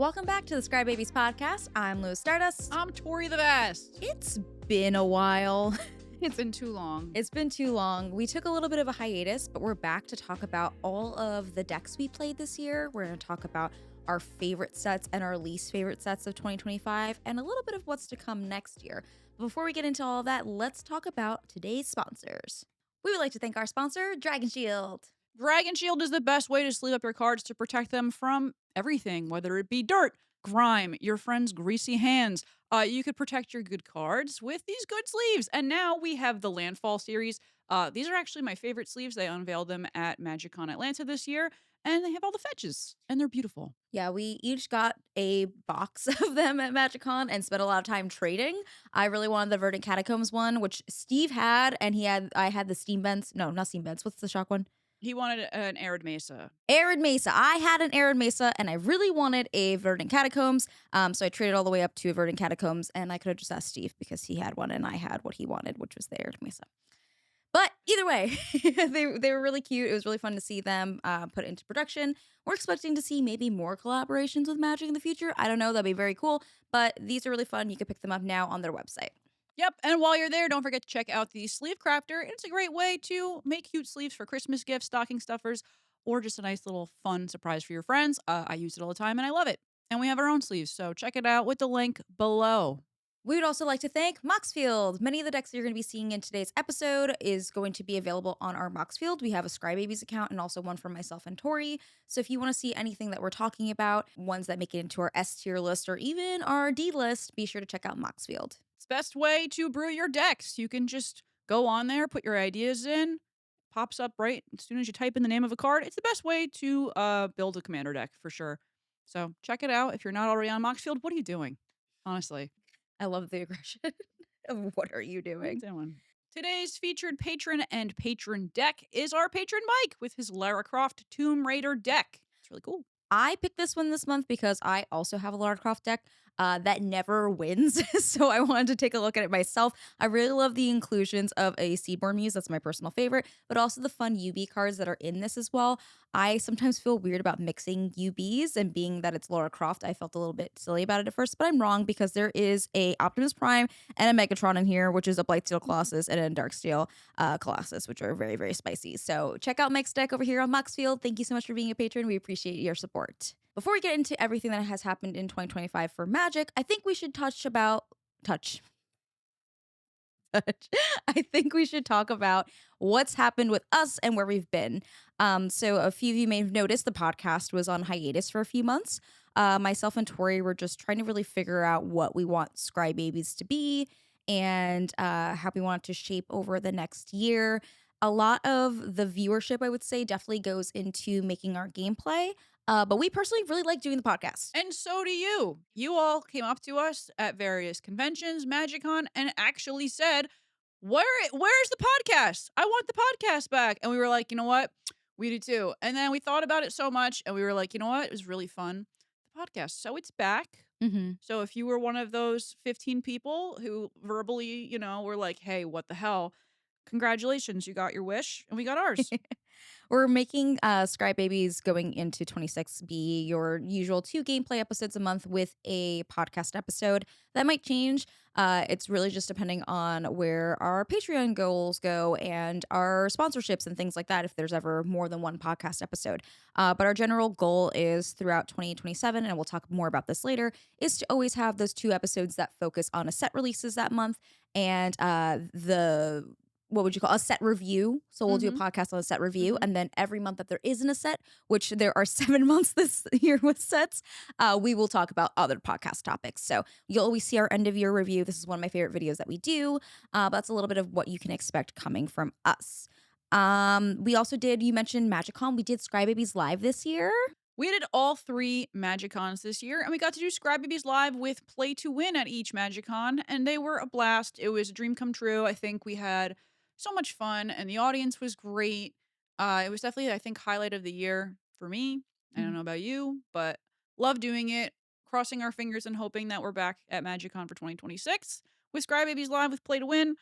Welcome back to the Sky Babies podcast. I'm Lewis Stardust. I'm Tori the Best. It's been a while. It's been too long. It's been too long. We took a little bit of a hiatus, but we're back to talk about all of the decks we played this year. We're going to talk about our favorite sets and our least favorite sets of 2025 and a little bit of what's to come next year. But before we get into all of that, let's talk about today's sponsors. We would like to thank our sponsor, Dragon Shield. Dragon Shield is the best way to sleeve up your cards to protect them from everything, whether it be dirt, grime, your friend's greasy hands. You could protect your good cards with these good sleeves. And now we have the Landfall series. These are actually my favorite sleeves. They unveiled them at MagicCon Atlanta this year, and they have all the fetches, and they're beautiful. Yeah, we each got a box of them at MagicCon and spent a lot of time trading. I really wanted the Verdant Catacombs one, which Steve had, and I had the Steam Vents. No, not Steam Vents. What's the shock one? He wanted an Arid Mesa. Arid Mesa. I had an Arid Mesa, and I really wanted a Verdant Catacombs. So I traded all the way up to a Verdant Catacombs, and I could have just asked Steve because he had one, and I had what he wanted, which was the Arid Mesa. But either way, they were really cute. It was really fun to see them put into production. We're expecting to see maybe more collaborations with Magic in the future. I don't know. That'd be very cool. But these are really fun. You can pick them up now on their website. Yep, and while you're there, don't forget to check out the Sleeve Crafter. It's a great way to make cute sleeves for Christmas gifts, stocking stuffers, or just a nice little fun surprise for your friends. I use it all the time and I love it. And we have our own sleeves, so check it out with the link below. We would also like to thank Moxfield. Many of the decks that you're going to be seeing in today's episode is going to be available on our Moxfield. We have a Sky Babies account and also one for myself and Tori. So if you want to see anything that we're talking about, ones that make it into our S tier list or even our D list, be sure to check out Moxfield. It's the best way to brew your decks. You can just go on there, put your ideas in, pops up right as soon as you type in the name of a card. It's the best way to build a commander deck for sure. So check it out. If you're not already on Moxfield, what are you doing? Honestly. I love the aggression of what are you doing? Today's featured patron and patron deck is our patron Mike with his Lara Croft Tomb Raider deck. It's really cool. I picked this one this month because I also have a Lara Croft deck that never wins. So I wanted to take a look at it myself. I really love the inclusions of a Seaborn Muse. That's my personal favorite, but also the fun UB cards that are in this as well. I sometimes feel weird about mixing UBs, and being that it's Lara Croft, I felt a little bit silly about it at first, but I'm wrong because there is a Optimus Prime and a Megatron in here, which is a Blightsteel Colossus and a Darksteel Colossus, which are very, very spicy. So check out Mike's deck over here on Moxfield. Thank you so much for being a patron. We appreciate your support. Before we get into everything that has happened in 2025 for Magic, I think we should I think we should talk about what's happened with us and where we've been. So a few of you may have noticed the podcast was on hiatus for a few months. Myself and Tori were just trying to really figure out what we want Sky Babies to be and how we want it to shape over the next year. A lot of the viewership, I would say, definitely goes into making our gameplay. But we personally really like doing the podcast. And so do you. You all came up to us at various conventions, MagicCon, and actually said, where's the podcast? I want the podcast back. And we were like, you know what? We do too. And then we thought about it so much and we were like, you know what? It was really fun. The podcast. So it's back. Mm-hmm. So if you were one of those 15 people who verbally, were like, hey, what the hell? Congratulations, you got your wish and we got ours. We're making Sky Babies going into 26 be your usual 2 gameplay episodes a month with a podcast episode. That might change. It's really just depending on where our Patreon goals go and our sponsorships and things like that, if there's ever more than one podcast episode. But our general goal is throughout 2027, and we'll talk more about this later, is to always have those 2 episodes that focus on a set releases that month and what would you call a set review? So we'll do a podcast on a set review. And then every month that there isn't a set, which there are 7 months this year with sets, we will talk about other podcast topics. So you'll always see our end of year review. This is one of my favorite videos that we do. But that's a little bit of what you can expect coming from us. We also you mentioned MagicCon. We did Sky Babies Live this year. We did all 3 MagicCons this year, and we got to do Sky Babies Live with Play to Win at each MagicCon, and they were a blast. It was a dream come true. I think we had so much fun, and the audience was great. It was definitely, I think, highlight of the year for me. I don't know about you, but love doing it. Crossing our fingers and hoping that we're back at MagicCon for 2026 with Sky Babies Live with Play to Win.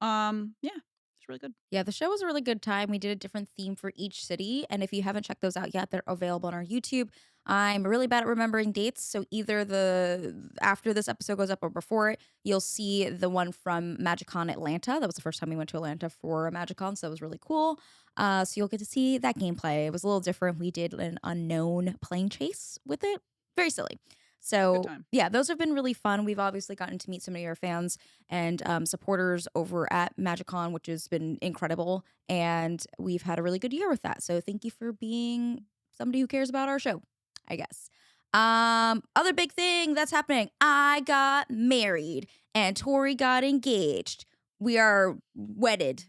It's really good. Yeah, the show was a really good time. We did a different theme for each city. And if you haven't checked those out yet, they're available on our YouTube. I'm really bad at remembering dates. So either the after this episode goes up or before it, you'll see the one from MagicCon Atlanta. That was the first time we went to Atlanta for a MagicCon. So that was really cool. So you'll get to see that gameplay. It was a little different. We did an unknown plane chase with it. Very silly. It's a good So time. yeah, those have been really fun. We've obviously gotten to meet so many of our fans and supporters over at MagicCon, which has been incredible. And we've had a really good year with that. So thank you for being somebody who cares about our show, I guess. Other big thing that's happening. I got married and Tori got engaged. We are wedded,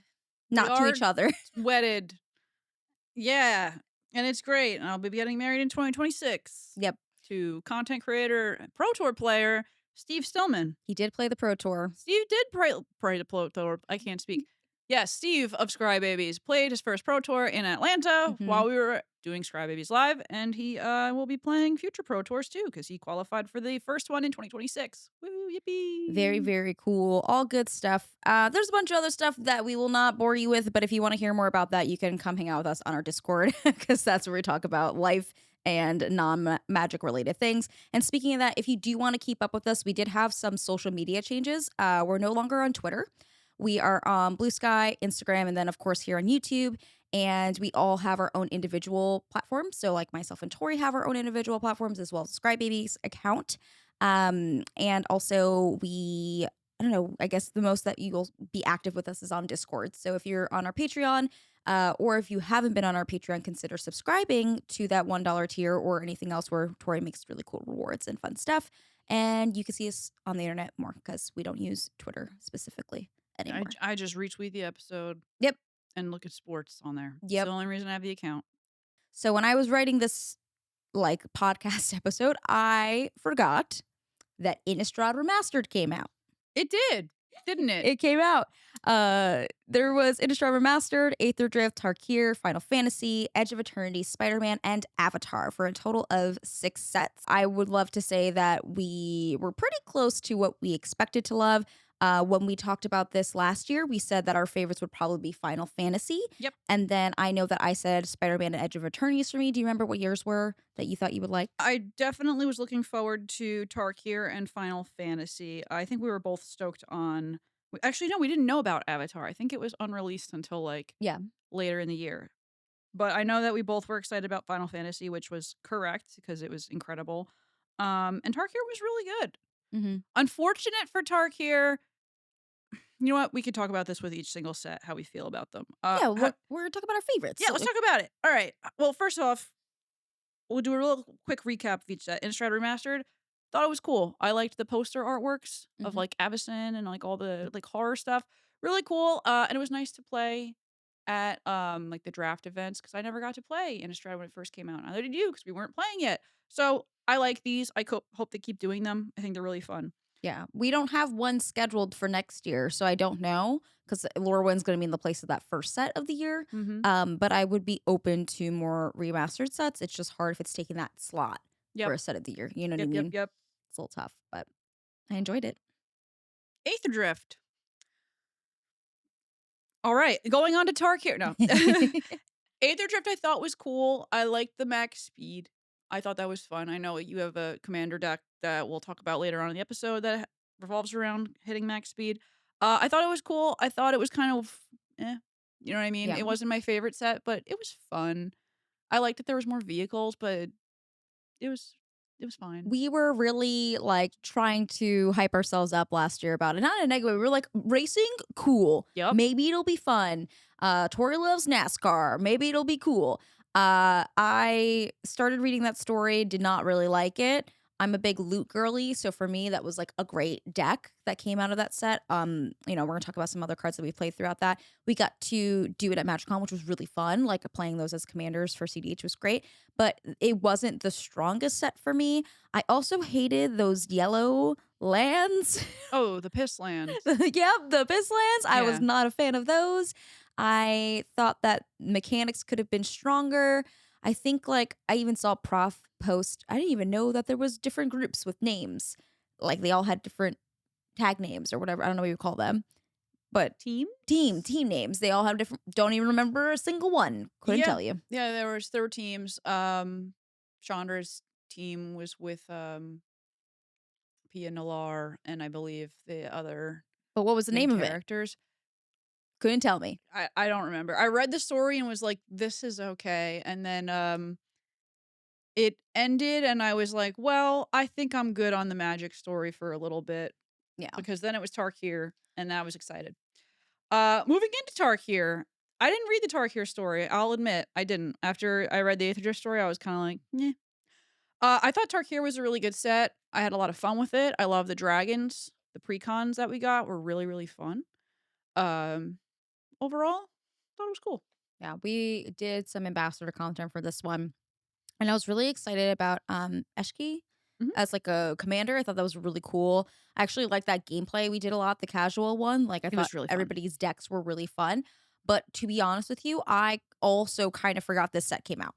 We not to are each other. wedded. Yeah. And it's great. And I'll be getting married in 2026 Yep. to content creator and Pro Tour player Steve Stillman. He did play the Pro Tour. Steve did pray to Pro Tour. I can't speak. Yes, Steve of Scry Babies played his first Pro Tour in Atlanta Mhm. while we were doing Scry Babies Live, and he will be playing future Pro Tours too because he qualified for the first one in 2026. Woo, yippee! Very, very cool. All good stuff. There's a bunch of other stuff that we will not bore you with, but if you want to hear more about that, you can come hang out with us on our Discord because that's where we talk about life and non-magic related things. And speaking of that, if you do want to keep up with us, we did have some social media changes. We're no longer on Twitter. We are on Blue Sky, Instagram, and then of course here on YouTube. And we all have our own individual platforms. So like myself and Tori have our own individual platforms as well as Baby's account. And also I don't know, I guess the most that you will be active with us is on Discord. So if you're on our Patreon, or if you haven't been on our Patreon, consider subscribing to that $1 tier or anything else where Tori makes really cool rewards and fun stuff. And you can see us on the internet more because we don't use Twitter specifically anymore. I just retweet the episode. Yep. And look at sports on there. It's Yep. the only reason I have the account. So when I was writing this like podcast episode, I forgot that Innistrad Remastered came out. It did, didn't it? It came out. There was Innistrad Remastered, Aether Drift, Tarkir, Final Fantasy, Edge of Eternity, Spider-Man, and Avatar for a total of 6 sets. I would love to say that we were pretty close to what we expected to love. When we talked about this last year, we said that our favorites would probably be Final Fantasy. Yep. And then I know that I said Spider-Man and Edge of Eternities for me. Do you remember what yours were that you thought you would like? I definitely was looking forward to Tarkir and Final Fantasy. I think we were both stoked on. Actually, no, we didn't know about Avatar. I think it was unreleased until like Yeah. later in the year. But I know that we both were excited about Final Fantasy, which was correct because it was incredible. And Tarkir was really good. Mm-hmm. Unfortunate for Tarkir. You know what? We could talk about this with each single set, how we feel about them. We're talking about our favorites. Yeah, let's talk about it. All right. Well, first off, we'll do a real quick recap of each set. Innistrad Remastered, thought it was cool. I liked the poster artworks of Mhm. like Avacyn and like all the like horror stuff. Really cool. And it was nice to play at like the draft events because I never got to play Innistrad when it first came out. Neither did you because we weren't playing yet. So I like these. I hope they keep doing them. I think they're really fun. Yeah, we don't have one scheduled for next year, so I don't know because Lorwyn's going to be in the place of that first set of the year. Mm-hmm. But I would be open to more remastered sets. It's just hard if it's taking that slot for a set of the year. You know what I mean? Yep. It's a little tough, but I enjoyed it. Aether Drift. All right, going on to Tarkir. No. Aether Drift I thought was cool. I liked the max speed. I thought that was fun. I know you have a commander deck that we'll talk about later on in the episode that revolves around hitting max speed. I thought it was cool. I thought it was kind of you know what I mean? Yeah. It wasn't my favorite set, but it was fun. I liked that there was more vehicles, but it was fine. We were really like trying to hype ourselves up last year about it. Not in a negative way. We were like, racing, cool. Yep. Maybe it'll be fun. Tori loves NASCAR. Maybe it'll be cool. I started reading that story, did not really like it. I'm a big loot girly, so for me, that was like a great deck that came out of that set. We're gonna talk about some other cards that we played throughout that. We got to do it at MagicCon, which was really fun. Like playing those as commanders for CDH was great, but it wasn't the strongest set for me. I also hated those yellow lands. Oh, the piss lands. Yep, the Piss lands. I was Yeah. not a fan of those. I thought that mechanics could have been stronger. I think like I even saw Prof post. I didn't even know that there was different groups with names. Like they all had different tag names or whatever. I don't know what you call them. but Team? team names. They all have different. Don't even remember a single one. Couldn't Yeah. tell you. Yeah, there were teams. Chandra's team was with Pia Nalar and I believe the other But what was the main name of it? characters. Couldn't tell me. I don't remember. I read the story and was like, this is okay. And then it ended and I was like, well, I think I'm good on the magic story for a little bit. Yeah. Because then it was Tarkir and I was excited. Moving into Tarkir, I didn't read the Tarkir story. I'll admit I didn't. After I read the Aether story, I was kind of like, yeah. I thought Tarkir was a really good set. I had a lot of fun with it. I love the dragons. The precons that we got were really, really fun. Um, Overall, thought it was cool. Yeah, we did some ambassador content for this one. And I was really excited about Eshki Mhm. as like a commander. I thought that was really cool. I actually liked that gameplay we did a lot, the casual one. Like I It thought was really fun. everybody's decks were really fun. But to be honest with you, I also kind of forgot this set came out.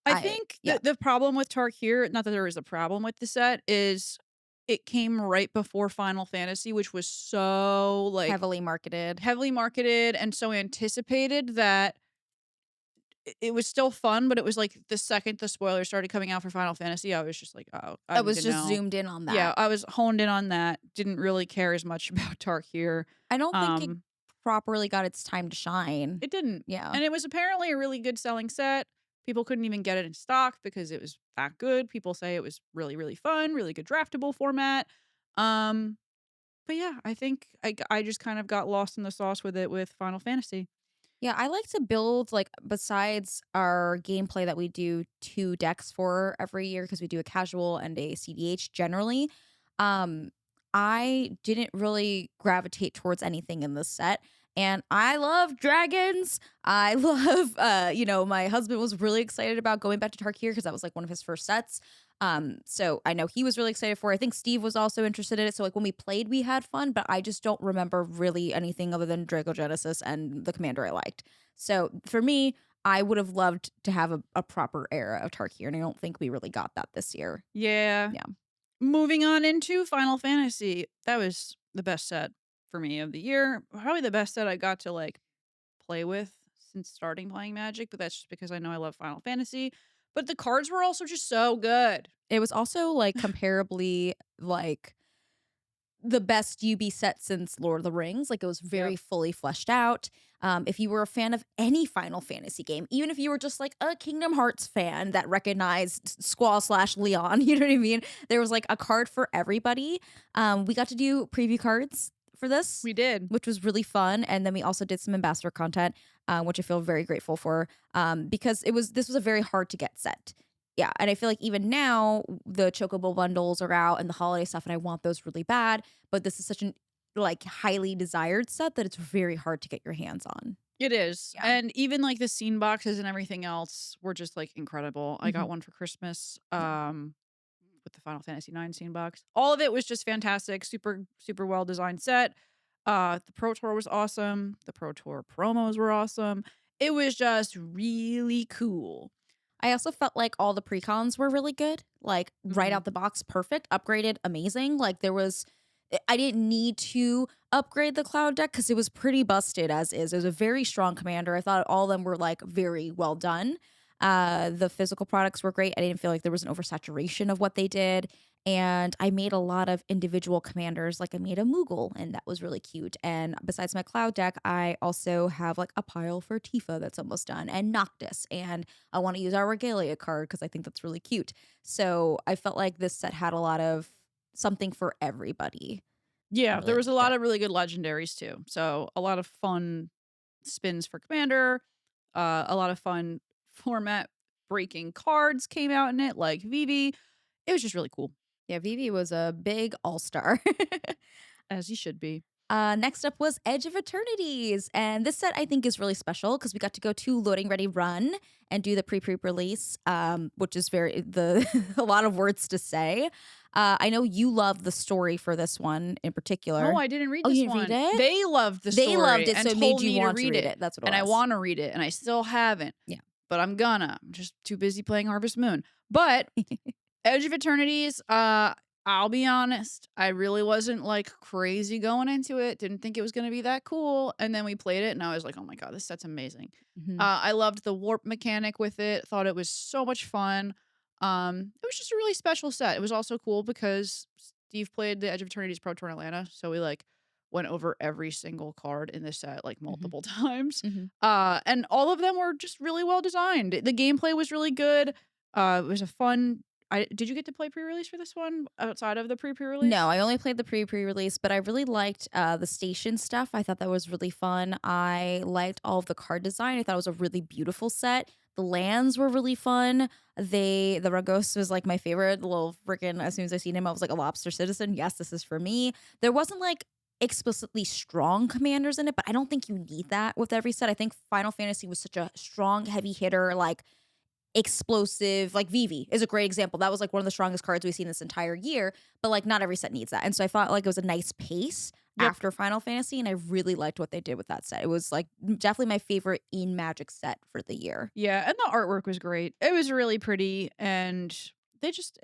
I I think Yeah, the problem with Tarkir, not that there is a problem with the set, is it came right before Final Fantasy, which was so like heavily marketed. heavily marketed and so anticipated that it was still fun, but it was like the second the spoilers started coming out for Final Fantasy, I was just like, oh, I I need was to just know. zoomed in on Yeah, that. I was honed in on that. Didn't really care as much about Tarkir. I don't think it Um, properly got its time to shine. it didn't. Yeah. And it was apparently a really good selling set. People couldn't even get it in stock because it was that good. People say it was really, really fun, really good draftable format. Um, but yeah, I think I just kind of got lost in the sauce with it with Final Fantasy. Yeah, I like to build like besides our gameplay that we do 2 decks for every year because we do a casual and a CDH generally. Um I didn't really gravitate towards anything in this set, and I love dragons. I love my husband was really excited about going back to Tarkir because that was like one of his first sets. So I know he was really excited for it. I think Steve was also interested in it. So like when we played, we had fun, but I just don't remember really anything other than Draco Genesis and the commander I liked. So for me, I would have loved to have a proper era of Tarkir, and I don't think we really got that this year. Yeah. Yeah. Moving on into Final Fantasy. That was the best set for me of the year. Probably the best set I got to like play with since starting playing Magic, but that's just because I know I love Final Fantasy. But the cards were also just so good. It was also like comparably like the best UB set since Lord of the Rings. Like it was very Yep. fully fleshed out. If you were a fan of any Final Fantasy game, even if you were just like a Kingdom Hearts fan that recognized Squall slash Leon, you know what I mean? There was like a card for everybody. We got to do preview cards for this, We did. which was really fun. And then we also did some ambassador content, which I feel very grateful for, because this was a very hard to get set. Yeah, and I feel like even now the Chocobo bundles are out and the holiday stuff, and I want those really bad. But this is such an like highly desired set that it's very hard to get your hands on. It is. Yeah. And even like the scene boxes and everything else were just like incredible. I got Mhm. one for Christmas. Yeah. With the Final Fantasy 9 scene box. All of it was just fantastic. Super, super well designed set. The Pro Tour was awesome. The Pro Tour promos were awesome. It was just really cool. I also felt like all the precons were really good. Like right Mhm. out the box, perfect. Upgraded, amazing. Like I didn't need to upgrade the cloud deck because it was pretty busted as is. It was a very strong commander. I thought all of them were like very well done. The physical products were great. I didn't feel like there was an oversaturation of what they did. And I made a lot of individual commanders. Like I made a Moogle, and that was really cute. And besides my cloud deck, I also have like a pile for Tifa that's almost done, and Noctis. And I want to use our Regalia card because I think that's really cute. So I felt like this set had a lot of something for everybody. I Yeah, really there was a liked lot it. of really good legendaries too. So a lot of fun spins for Commander. A lot of fun format breaking cards came out in it, like Vivi. It was just really cool, Yeah, Vivi was a big all star. as you should be. Next up was Edge of Eternities. And this set I think is really special because we got to go to Loading Ready Run and do the pre-release, which is a lot of words to say. I know you love the story for this one in particular. No, I didn't read Oh, this you didn't read one. it? They loved the They loved story it, and so it made told you me to want to read read it. it. That's what And it I was. want to read it, and I still haven't. Yeah. But I'm gonna. I'm just too busy playing Harvest Moon. But Edge of Eternities, I'll be honest, I really wasn't, like, crazy going into it, didn't think it was gonna be that cool, and then we played it, and I was like, "Oh my god, this set's amazing." Mhm. I loved the warp mechanic with it, thought it was so much fun. It was just a really special set. It was also cool because Steve played the Edge of Eternity's Pro Tour in Atlanta, so we, like, went over every single card in this set, like, Mhm. multiple times. Mhm. And all of them were just really well designed. The gameplay was really good. It was a fun did you get to play pre-release for this one outside of the No, pre-release? I only played the pre-release, but I really liked the station stuff. I thought that was really fun. I liked all of the card design. I thought it was a really beautiful set. The lands were really fun. The Ragos was like my favorite. The little freaking, as soon as I seen him, I was like a lobster citizen. Yes, this is for me. There wasn't like explicitly strong commanders in it, but I don't think you need that with every set. I think Final Fantasy was such a strong, heavy hitter, like explosive, like Vivi is a great example. That was like one of the strongest cards we've seen this entire year, but like not every set needs that. And so I felt like it was a nice pace Yep. after Final Fantasy, and I really liked what they did with that set. It was like definitely my favorite in Magic set for the year. Yeah, and the artwork was great. It was really pretty, and it just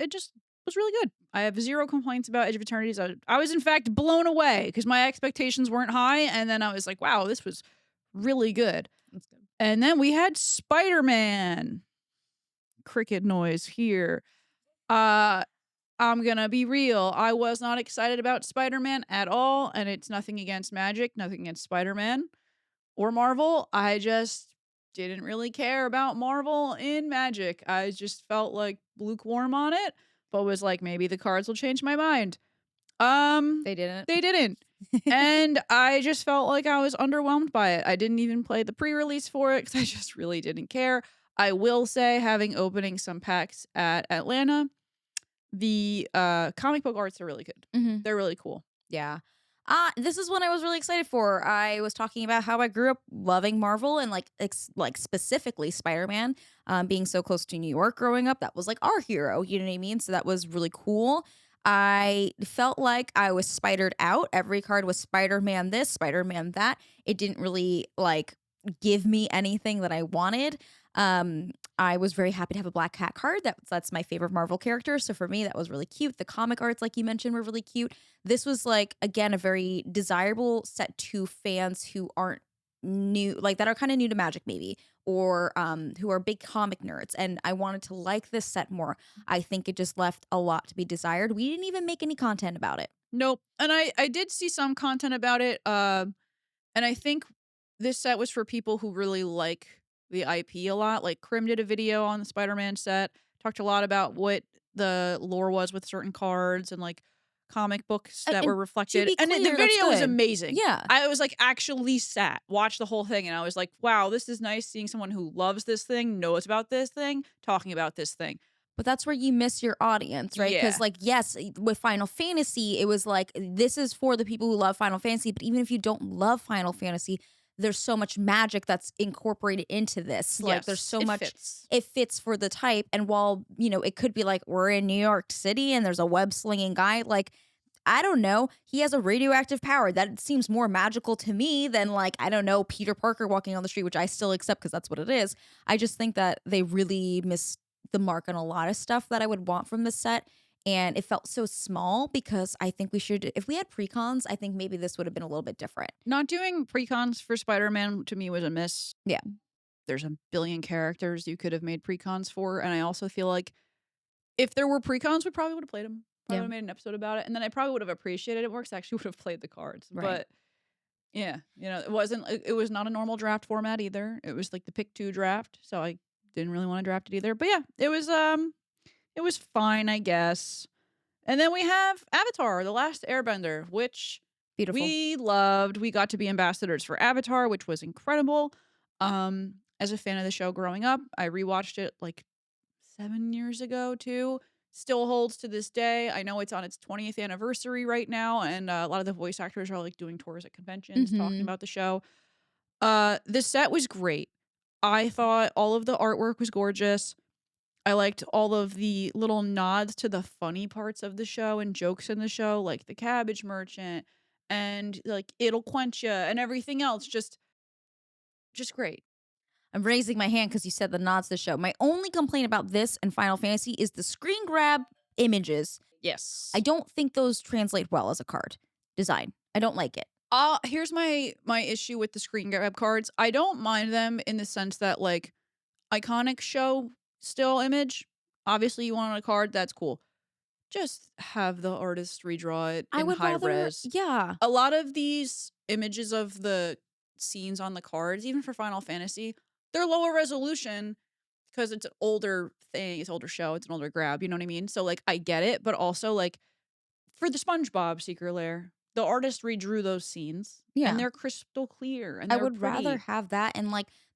was really good. I have zero complaints about Edge of Eternities. I was in fact blown away because my expectations weren't high, and then I was like, wow, this was really good. That's good. And then we had Spider-Man. Cricket noise here. Uh I'm gonna be real. I was not excited about Spider-Man at all, and it's nothing against Magic, nothing against Spider-Man or Marvel. I just didn't really care about Marvel in Magic. I just felt like lukewarm on it, but was like, maybe the cards will change my mind. Um, They didn't. they didn't. And I just felt like I was underwhelmed by it. I didn't even play the pre-release for it because I just really didn't care. I will say, having opening some packs at Atlanta, the comic book arts are really good. Mhm. They're really cool. Yeah. This is one I was really excited for. I was talking about how I grew up loving Marvel and like specifically Spider-Man, being so close to New York growing up. That was like our hero, you know what I mean? So that was really cool. I felt like I was spidered out. Every card was Spider-Man this, Spider-Man that. It didn't really like give me anything that I wanted. I was very happy to have a Black Cat card. That's my favorite Marvel character. So for me, that was really cute. The comic arts, like you mentioned, were really cute. This was like again a very desirable set to fans who aren't new, like that are kind of new to Magic maybe, or who are big comic nerds. And I wanted to like this set more. I think it just left a lot to be desired. We didn't even make any content about it. Nope. And I did see some content about it. And I think this set was for people who really like the IP a lot. Like Krim did a video on the Spider-Man set, talked a lot about what the lore was with certain cards and like comic books that were And to reflected. be And the clear, that's video was good. amazing. Yeah. I was like actually sat, watched the whole thing, and I was like, wow, this is nice seeing someone who loves this thing, knows about this thing, talking about this thing. But that's where you miss your audience, right? Because, Yeah. like, yes, with Final Fantasy, it was like, this is for the people who love Final Fantasy. But even if you don't love Final Fantasy, there's so much magic that's incorporated into this. Like, there's Yes, so it much, fits. it fits for the type. And while, it could be like, we're in New York City and there's a web slinging guy, like, I don't know. He has a radioactive power. That seems more magical to me than, like, I don't know, Peter Parker walking on the street, which I still accept because that's what it is. I just think that they really missed the mark on a lot of stuff that I would want from the set. And it felt so small because I think we should, if we had precons, I think maybe this would have been a little bit different. Not doing precons for Spider-Man to me was a miss. Yeah. There's a billion characters you could have made precons for, and I also feel like if there were precons, we probably would have played them. Probably Yeah. would've made an episode about it, and then I probably would have appreciated it more 'cause I actually would have played the cards. Right. But yeah, it was not a normal draft format either. It was like the pick 2 draft, so I didn't really wanna draft it either. But yeah, it was fine, I guess. And then we have Avatar: The Last Airbender, which Beautiful. we loved. We got to be ambassadors for Avatar, which was incredible. As a fan of the show growing up, I rewatched it like 7 years ago too. Still holds to this day. I know it's on its 20th anniversary right now, and a lot of the voice actors are like doing tours at conventions talking Hmm. about the show. The set was great. I thought all of the artwork was gorgeous. I liked all of the little nods to the funny parts of the show and jokes in the show, like the cabbage merchant and like it'll quench ya and everything else. Just great. I'm raising my hand because you said the nods to the show. My only complaint about this and Final Fantasy is the screen grab images. Yes. I don't think those translate well as a card design. I don't like it. Here's my issue with the screen grab cards. I don't mind them in the sense that like iconic show still image. Obviously, you want on a card, that's cool. Just have the artist redraw it I in would high rather, res. yeah, A lot of these images of the scenes on the cards, even for Final Fantasy, they're lower resolution because it's an older thing, it's an older show, it's an older grab, you know what I mean? So like I get it, but also like for the SpongeBob Secret Lair, the artist redrew those scenes and yeah. they're crystal clear and I they're would rather pretty. have that and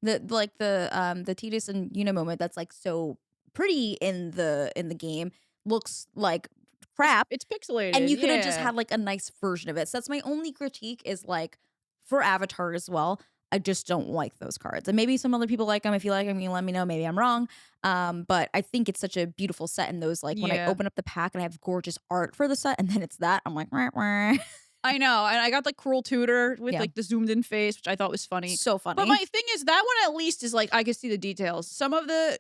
the Tidus and Yuna moment that's like so pretty in the game looks like crap. It's And pixelated, you could have just yeah. had, like, a nice version of it. So that's my only critique is, like, for Avatar as well, I just don't like those cards. And maybe some other people like them. If you like them, you can let me know. Maybe I'm wrong. But I think it's such a beautiful set, and those, like, when I Yeah. open up the pack and I have gorgeous art for the set, and then it's that, I'm like, "Wah, wah." I know, and I got the Cruel Tutor with, Yeah. like, the zoomed in face, which I thought was funny. So But my funny. thing is that one at least is, like, I could see the details. Some of the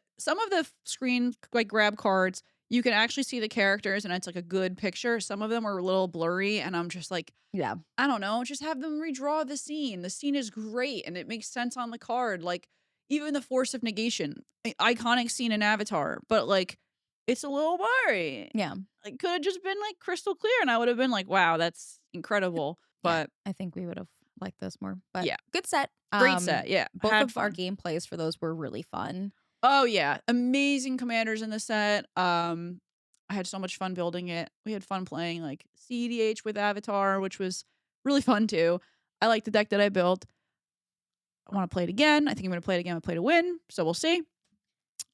screen, like, grab cards, you can actually see the characters, and it's, like, a good picture. Some of them are a little blurry, and I'm just like, Yeah. I don't know, just have them redraw the scene. The scene is great, and it makes sense on the card. Like, even the Force of Negation, iconic scene in Avatar, but, like, it's a little blurry. Yeah. It could have just been, like, crystal clear, and I would have been like, "Wow, that's incredible." Yeah. But I think we would have liked those more. But yeah, good set. great set, yeah, Both had of our fun. gameplays for those were really fun. Oh, yeah, amazing commanders in the set. I had so much fun building it. We had fun playing, like, CEDH with Avatar, which was really fun too. I like the deck that I built. I wanna play it again. I think I'm gonna play it again with Play to Win, so we'll see.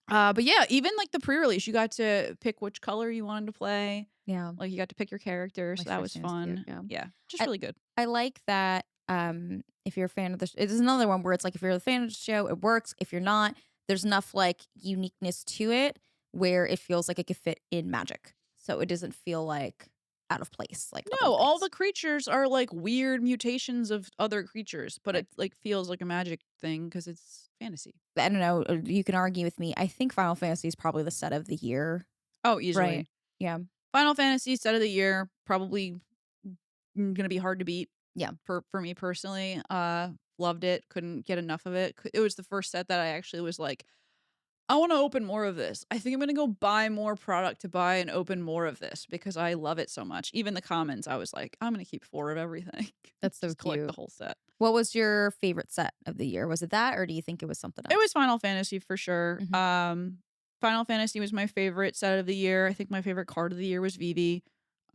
But yeah, even, like, the pre-release, you got to pick which color you wanted to play. Yeah. Like, you got to pick your character, My so that first was name was cute. fun. Yeah. Yeah, just I really good. I like that, if you're a fan of the it's another one where it's like, if you're a fan of the show, it works. If you're not, there's enough, like, uniqueness to it where it feels like it could fit in Magic. So it doesn't feel, like, out of place like other No, all things. the creatures are, like, weird mutations of other creatures, but Right. it, like, feels like a magic thing because it's fantasy. I don't know, you can argue with me. I think Final Fantasy is probably the set of the year, Oh, right? easily. Yeah. Final Fantasy set of the year, probably gonna be hard to beat Yeah. for me personally. Loved it, couldn't get enough of it. It was the first set that I actually was like, I want to open more of this. I think I'm gonna go buy more product to buy and open more of this because I love it so much. Even the commons, I was like, I'm gonna keep 4 of everything. That's so Just collect the cute. whole set. What was your favorite set of the year? Was it that, or do you think it was something It was else? Final Fantasy for sure. Mhm. Final Fantasy was my favorite set of the year. I think my favorite card of the year was Vivi.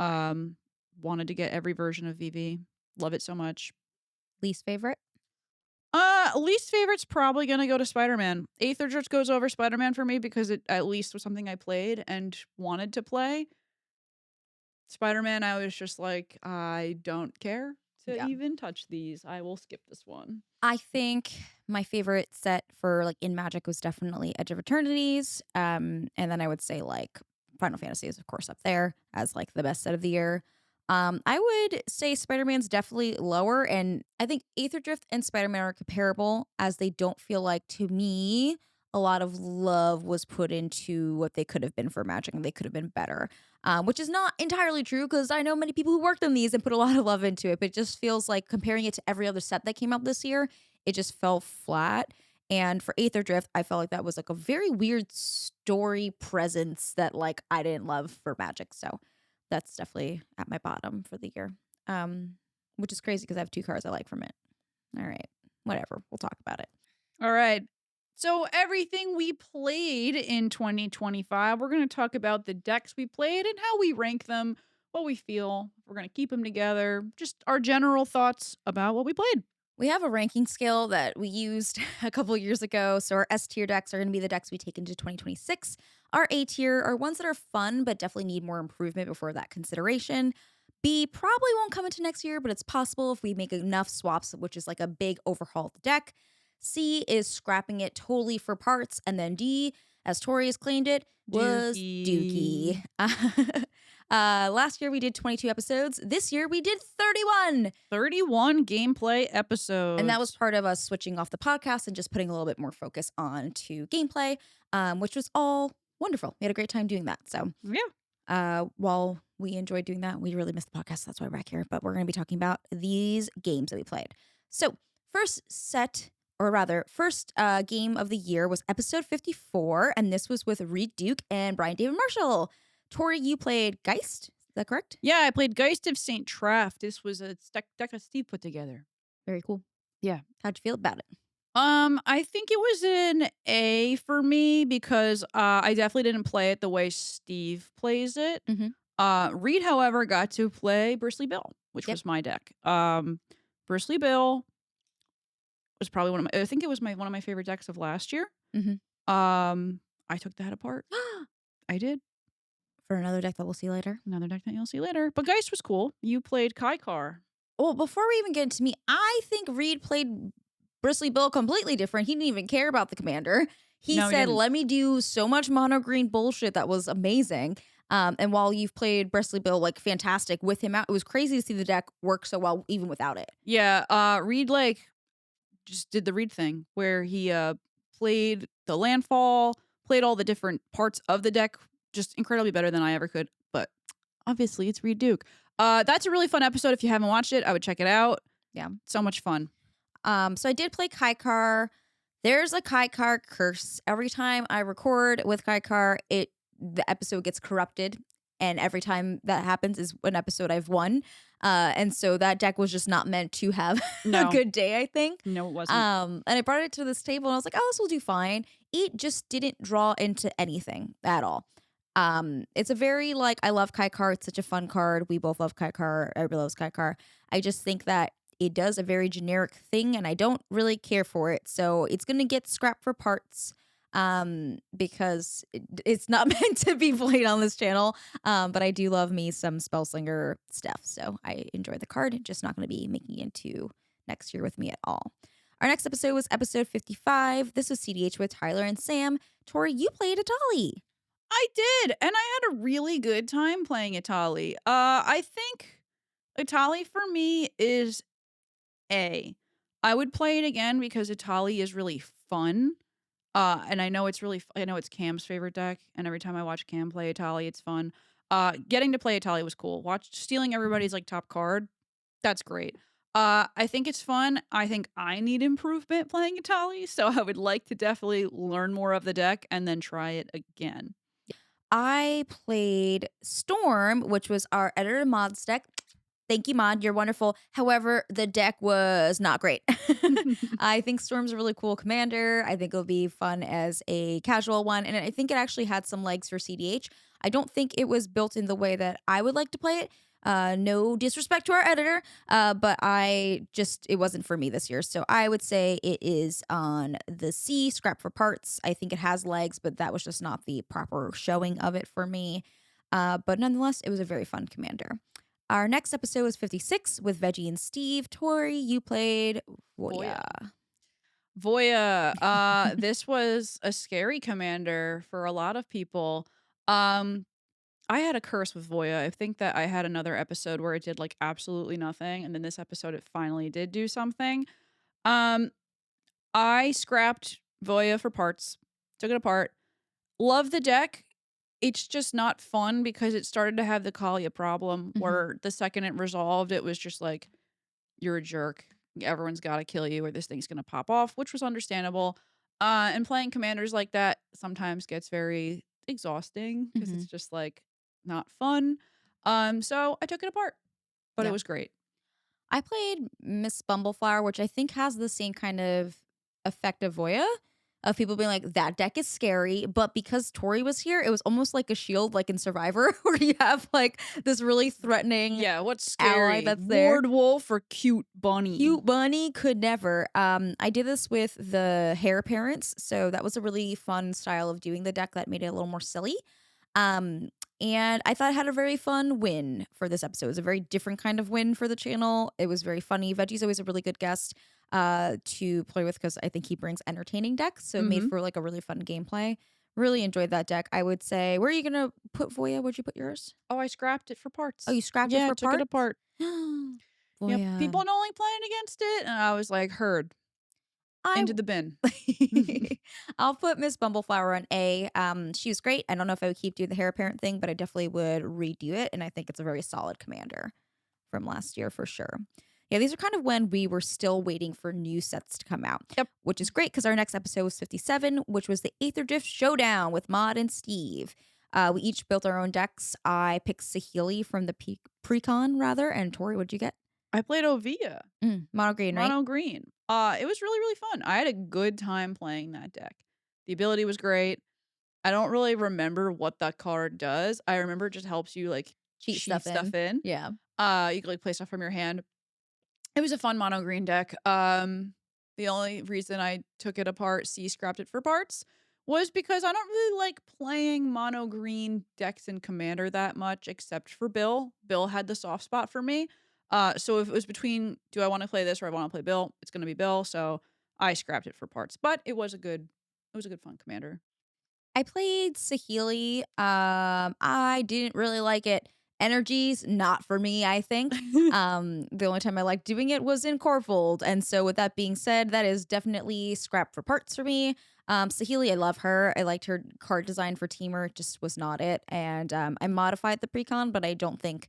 Um, Wanted to get every version of Vivi. Love it so much. Least favorite? Least favorite's probably gonna go to Spider-Man. Aether just goes over Spider-Man for me because it at least was something I played and wanted to play. Spider-Man, I was just like, I don't care to Yeah. even touch these. I will skip this one. I think my favorite set for, like, in Magic was definitely Edge of Eternities, and then I would say, like, Final Fantasy is, of course, up there as, like, the best set of the year. I would say Spider-Man's definitely lower, and I think Aether Drift and Spider-Man are comparable as they don't feel like, to me, a lot of love was put into what they could have been for Magic, and they could have been better, which is not entirely true because I know many people who worked on these and put a lot of love into it, but it just feels like comparing it to every other set that came out this year, it just fell flat. And for Aether Drift, I felt like that was like a very weird story presence that like I didn't love for Magic. So that's definitely at my bottom for the year. Um, which is crazy because I have two cards I like from it. All right. Whatever. We'll talk about it. All right. So everything we played in 2025, we're going to talk about the decks we played and how we rank them, what we feel, if we're going to keep them together, just our general thoughts about what we played. We have a ranking scale that we used a couple years ago. So our S tier decks are going to be the decks we take into 2026. Our A tier are ones that are fun, but definitely need more improvement before that consideration. B probably won't come into next year, but it's possible if we make enough swaps, which is like a big overhaul of the deck. C is scrapping it totally for parts. And then D, as Tori has claimed it, was Dookie. Last year we did 22 episodes. This year we did 31. 31 gameplay episodes. And that was part of us switching off the podcast and just putting a little bit more focus on to gameplay, which was all wonderful. We had a great time doing that. So yeah. While we enjoyed doing that, we really missed the podcast. That's why we're back here. But we're going to be talking about these games that we played. So, first set, or rather, first game of the year was episode 54. And this was with Reed Duke and Brian David Marshall. Tori, you played Geist. Is that correct? Yeah, I played Geist of St. Traff. This was a deck that Steve put together. Very cool. Yeah. How'd you feel about it? I think it was an A for me because I definitely didn't play it the way Steve plays it. Mhm. Reed, however, got to play Bristly Bill, which Yep. was my deck. Bristly Bill was probably I think it was one of my favorite decks of last year. Mhm. I took that apart. I did. For another deck that we'll see later. Another deck that you'll see later. But Geist was cool. You played Kaikar. Well, before we even get into me, I think Reed played Bristly Bill completely different. He didn't even care about the commander. He No, he said, didn't. let me do so much mono green bullshit that was amazing. And while you've played Bristly Bill like fantastic with him out, it was crazy to see the deck work so well even without it. Yeah, Reed just did the Reed thing where he played the landfall, played all the different parts of the deck just incredibly better than I ever could. But obviously it's Reed Duke. That's a really fun episode. If you haven't watched it, I would check it out. Yeah. So much fun. So I did play Kaikar. There's a Kaikar curse. Every time I record with Kaikar, the episode gets corrupted. And every time that happens is an episode I've won. And so that deck was just not meant to have No. a good day, I think. No, it wasn't. And I brought it to this table and I was like, oh, this will do fine. It just didn't draw into anything at all. It's a very I love Kaikar. It's such a fun card. We both love Kaikar. Everybody loves Kaikar. I just think that it does a very generic thing and I don't really care for it. So it's going to get scrapped for parts because it's not meant to be played on this channel. But I do love me some Spellslinger stuff. So I enjoy the card. Just not going to be making it into next year with me at all. Our next episode was episode 55. This was CDH with Tyler and Sam. Tori, you played Atali. I did, and I had a really good time playing Atali. I think Atali for me is A. I would play it again because Atali is really fun. And I know it's I know it's Cam's favorite deck, and every time I watch Cam play Atali, it's fun. Getting to play Atali was cool. Stealing everybody's top card, that's great. I think it's fun. I think I need improvement playing Atali, so I would like to definitely learn more of the deck and then try it again. I played Storm, which was our editor mods deck. Thank you, Mod. You're wonderful. However, the deck was not great. I think Storm's a really cool commander. I think it'll be fun as a casual one. And I think it actually had some legs for CDH. I don't think it was built in the way that I would like to play it. No disrespect to our editor, but it wasn't for me this year. So I would say it is on the C, scrap for parts. I think it has legs, but that was just not the proper showing of it for me. But nonetheless, it was a very fun commander. Our next episode was 56 with Veggie and Steve. Tori, you played Voya. Voya. This was a scary commander for a lot of people. I had a curse with Voya. I think that I had another episode where it did absolutely nothing, and then this episode it finally did do something. I scrapped Voya for parts, took it apart. Love the deck. It's just not fun because it started to have the Kalia problem where the second it resolved, it was just you're a jerk. Everyone's got to kill you or this thing's going to pop off, which was understandable. And playing commanders like that sometimes gets very exhausting because it's just not fun. So I took it apart, but it was great. I played Miss Bumbleflower, which I think has the same kind of effect of Voya, of people being like, that deck is scary. But because Tori was here, it was almost like a shield, like in Survivor, where you have this really threatening what's ally scary? that's there. Ward Wolf or Cute Bunny? Cute Bunny could never. I did this with the Hair Parents, so that was a really fun style of doing the deck that made it a little more silly. And I thought it had a very fun win for this episode. It was a very different kind of win for the channel. It was very funny. Veggie's always a really good guest to play with because I think he brings entertaining decks. So it made for a really fun gameplay. Really enjoyed that deck. I would say, where are you going to put Voya? Where'd you put yours? Oh, I scrapped it for parts. Oh, you scrapped it for took it apart. Voya. Yeah, people only playing against it. And I was like, heard. I Into the bin. I'll put Miss Bumbleflower on A. She was great. I don't know if I would keep doing the hair apparent thing, but I definitely would redo it, and I think it's a very solid commander from last year for sure. Yeah, these are kind of when we were still waiting for new sets to come out, Yep. which is great because our next episode was 57, which was the Aether Drift Showdown with Maud and Steve. We each built our own decks. I picked Saheeli from the Precon, rather, and Tori, what'd you get? I played Ovia. Mono green, right? Mono green. It was really, really fun. I had a good time playing that deck. The ability was great. I don't really remember what that card does. I remember it just helps you like Cheat cheat stuff stuff in. in. Yeah. You can like play stuff from your hand. It was a fun mono green deck. The only reason I took it apart, scrapped it for parts, was because I don't really like playing mono green decks in Commander that much, except for Bill. Bill had the soft spot for me. So if it was between, do I want to play this or I want to play Bill? It's gonna be Bill. So I scrapped it for parts, but it was a good fun Commander. I played Saheeli. I didn't really like it. Energy's not for me, I think. The only time I liked doing it was in Corfold. And so with that being said, that is definitely scrap for parts for me. Saheeli, I love her. I liked her card design for Teamer. It just was not it. And I modified the precon, but I don't think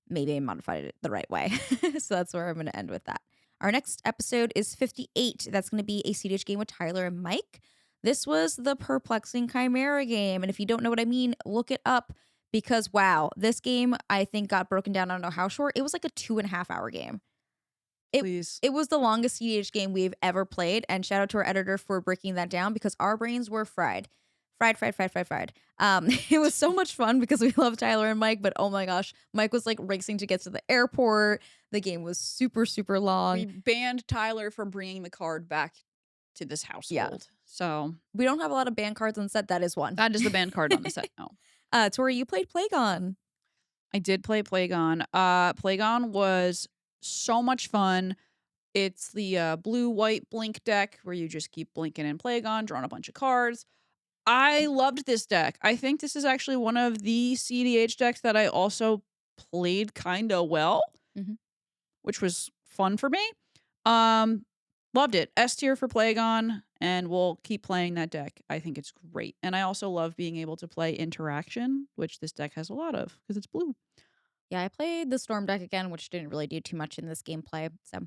maybe I modified it the right way. So that's where I'm going to end with that. Our next episode is 58. That's going to be a CDH game with Tyler and Mike. This was the Perplexing Chimera game. And if you don't know what I mean, look it up because, wow, this game I think got broken down. I don't know how short. It was like a 2.5 hour game. Please. It was the longest CDH game we've ever played. And shout out to our editor for breaking that down because our brains were fried. Fried. It was so much fun because we love Tyler and Mike, but oh my gosh, Mike was like racing to get to the airport. The game was super, super long. We banned Tyler from bringing the card back to this household. So we don't have a lot of banned cards on set. That is one. that is the banned card on the set now. Tori, you played Plagon. I did play Plagon. Plagon was so much fun. It's the blue-white blink deck where you just keep blinking in Plagon, drawing a bunch of cards. I loved this deck. I think this is actually one of the CDH decks that I also played kind of well, which was fun for me. Loved it. S tier for Plagon, and we'll keep playing that deck. I think it's great. And I also love being able to play Interaction, which this deck has a lot of because it's blue. Yeah, I played the Storm deck again, which didn't really do too much in this gameplay. So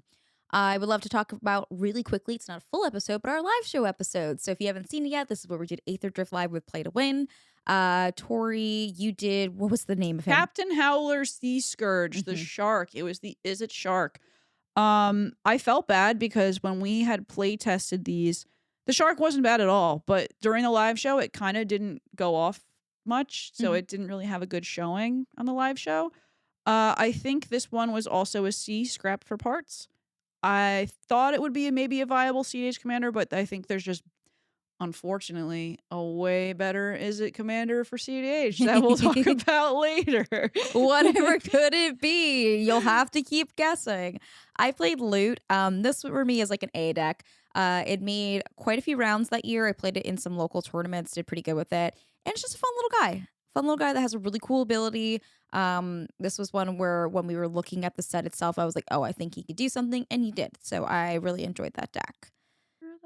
I would love to talk about really quickly. It's not a full episode, but our live show episode. So if you haven't seen it yet, this is where we did Aether Drift Live with Play to Win. Tori, you did, what was the name of him? Captain Howler Sea Scourge, the shark. It was the Is It Shark. I felt bad because when we had play tested these, the shark wasn't bad at all, but during the live show, it kind of didn't go off much. So it didn't really have a good showing on the live show. I think this one was also a C, scrapped for parts. I thought it would be maybe a viable CDH commander, but I think there's just, unfortunately, a way better Is It commander for CDH that we'll talk about later. Whatever could it be? You'll have to keep guessing. I played Loot. This for me is like an A deck. It made quite a few rounds that year. I played it in some local tournaments, did pretty good with it. And it's just a fun little guy. Fun little guy that has a really cool ability. This was one where when we were looking at the set itself, I was like, oh, I think he could do something. And he did. So I really enjoyed that deck.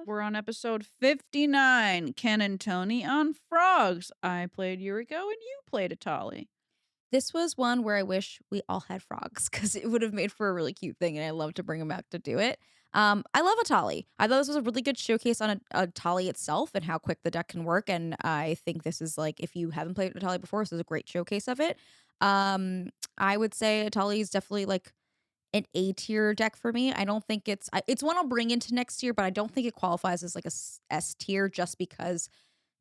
We're on episode 59, Ken and Tony on Frogs. I played Yuriko and you played Atali. This was one where I wish we all had frogs because it would have made for a really cute thing, and I love to bring them back to do it. I love Atali. I thought this was a really good showcase on Atali itself and how quick the deck can work, and I think this is like, if you haven't played Atali before, this is a great showcase of it. I would say Atali is definitely like an A tier deck for me. I don't think it's one I'll bring into next year, but I don't think it qualifies as like a S tier just because,